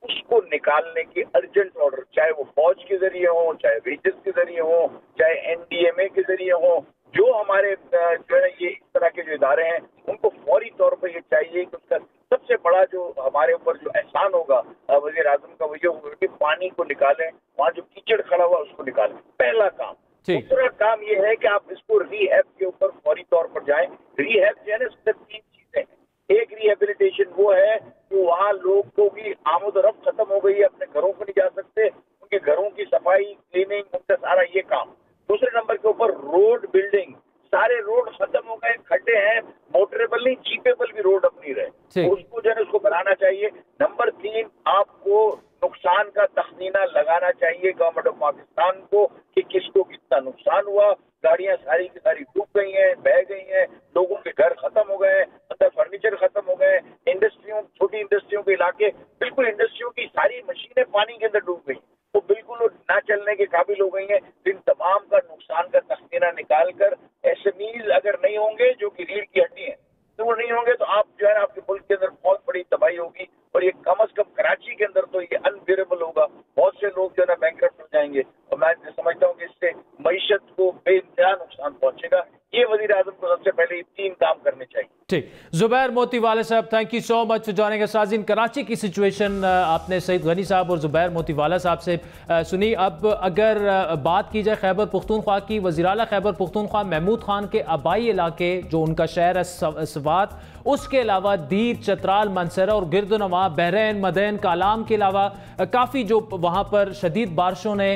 उसको निकालने की अर्जेंट ऑर्डर, चाहे वो फौज के जरिए हो, चाहे वेजेस के जरिए हो, चाहे एनडीएमए के जरिए हो, जो हमारे जो है ये इस तरह के जो इदारे हैं उनको फौरी तौर पर ये चाहिए कि उसका सबसे बड़ा जो हमारे ऊपर जो एहसान होगा वजीर आजम का, वो ये होगा कि पानी को निकालें, वहाँ जो कीचड़ खड़ा हुआ उसको निकालें, पहला काम। दूसरा काम ये है कि आप इसको रीहैब के ऊपर फौरी तौर पर जाएं। रीहैब जो है ना, उसमें 3 चीजें हैं। एक रिहेबिलिटेशन वो है कि वहाँ लोग को भी आमद और रफ्त खत्म हो गई है, अपने घरों को नहीं जा सकते, उनके घरों की सफाई, क्लीनिंग, उनका सारा ये काम। दूसरे नंबर के ऊपर रोड बिल्डिंग, सारे रोड खत्म हो गए, खड्डे हैं, मोटरेबल नहीं, जीपेबल भी रोड अब नहीं रहे, तो उसको जो है उसको बनाना चाहिए। नंबर 3, आपको नुकसान का तखमीना लगाना चाहिए गवर्नमेंट ऑफ पाकिस्तान को कि किसको कितना नुकसान हुआ। गाड़ियां सारी की सारी डूब गई हैं, बह गई हैं, लोगों के घर खत्म हो गए, अंदर फर्नीचर खत्म हो गए, इंडस्ट्रियों, छोटी इंडस्ट्रियों के इलाके, बिल्कुल इंडस्ट्रियों की सारी मशीनें पानी के अंदर डूब गई, वो बिल्कुल ना चलने के काबिल हो गई हैं। इन तमाम का नुकसान का तखमीना निकाल कर एसएमईज अगर नहीं होंगे जो कि रीढ़ की हड्डी है, तो वो नहीं होंगे तो आप जो है आपके मुल्क के अंदर बहुत बड़ी तबाही होगी, और ये कम अज कम कराची के अंदर तो ये अनबियरेबल होगा। बहुत से लोग जो है ना बैंकरप्ट हो जाएंगे, और मैं समझता हूँ कि इससे मईशत को बेइंतहा नुकसान पहुंचेगा। ये वज़ीर आज़म को सबसे पहले 3 काम करने चाहिए। ठीक, Zubair Motiwala Sahab, thank you so much for joining us. Sazin, Karachi की सिचुएशन आपने सईद गनी साहब और जुबैर मोतीवाला साहब से सुनी। अब अगर बात की जाए खैबर पुख्तूनख्वा की, वज़ीर आला खैबर पुख्तूनख्वा महमूद खान के आबाई इलाके जो उनका शहर है सवात, उसके अलावा दीर, चतराल, मनसरा और गिरदनवा, बहरैन, मदैन, कालाम के अलावा काफ़ी जो वहाँ पर शदीद बारिशों ने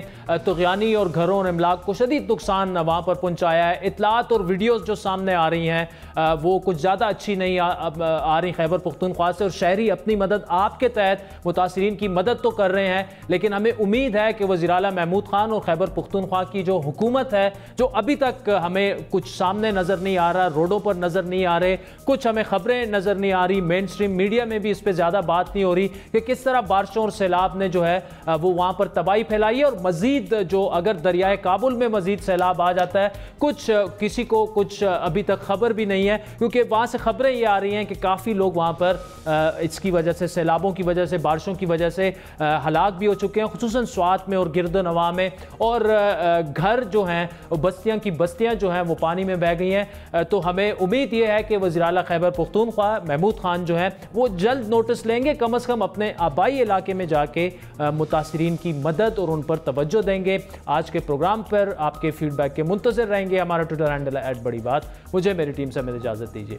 तुग़यानी और घरों और इमलाक को शदीद नुकसान वहाँ पर पहुँचाया है। इतलात और वीडियोज़ जो सामने आ रही हैं वो कुछ ज़्यादा अच्छी नहीं आ रही खैबर पुख्तूनख्वा से, और शहरी अपनी मदद आपके तहत मुतासिरीन की मदद तो कर रहे हैं, लेकिन हमें उम्मीद है कि वज़ीर आला महमूद खान और खैबर पुख्तूनख्वा की जो हुकूमत है, जो अभी तक हमें कुछ सामने नज़र नहीं आ रहा, रोडों पर नज़र नहीं आ रहे, कुछ हमें खबरें नज़र नहीं आ रही, मेन स्ट्रीम मीडिया में भी इस पर ज़्यादा बात नहीं हो रही कि किस तरह बारिशों और सैलाब ने जो है वो वहाँ पर तबाही फैलाई है। और मज़ीद जो अगर दरियाए काबुल में मज़ीद सैलाब आ जाता है, कुछ किसी को कुछ अभी तक खबर भी नहीं है, क्योंकि वहाँ से खबरें ये आ रही हैं कि काफ़ी लोग वहाँ पर इसकी वजह से, सैलाबों की वजह से, बारिशों की वजह से हलाक भी हो चुके हैं, खुसूसन स्वात में और गिरदनवा में, और घर जो हैं बस्तियाँ की बस्तियाँ जो हैं वो पानी में बह गई हैं। तो हमें उम्मीद ये है कि वज़ीर आला खैबर पुख्तूनख्वा महमूद खान जो हैं वो जल्द नोटिस लेंगे, कम अज़ कम अपने आबाई इलाके में जाके मुतासिरीन की मदद और उन पर तवज्जो देंगे। आज के प्रोग्राम पर आपके फीडबैक के मुंतज़िर रहेंगे। हमारा ट्विटर हैंडल है @बड़ी बात। मुझे मेरी टीम से मेरी इजाज़त दीजिए।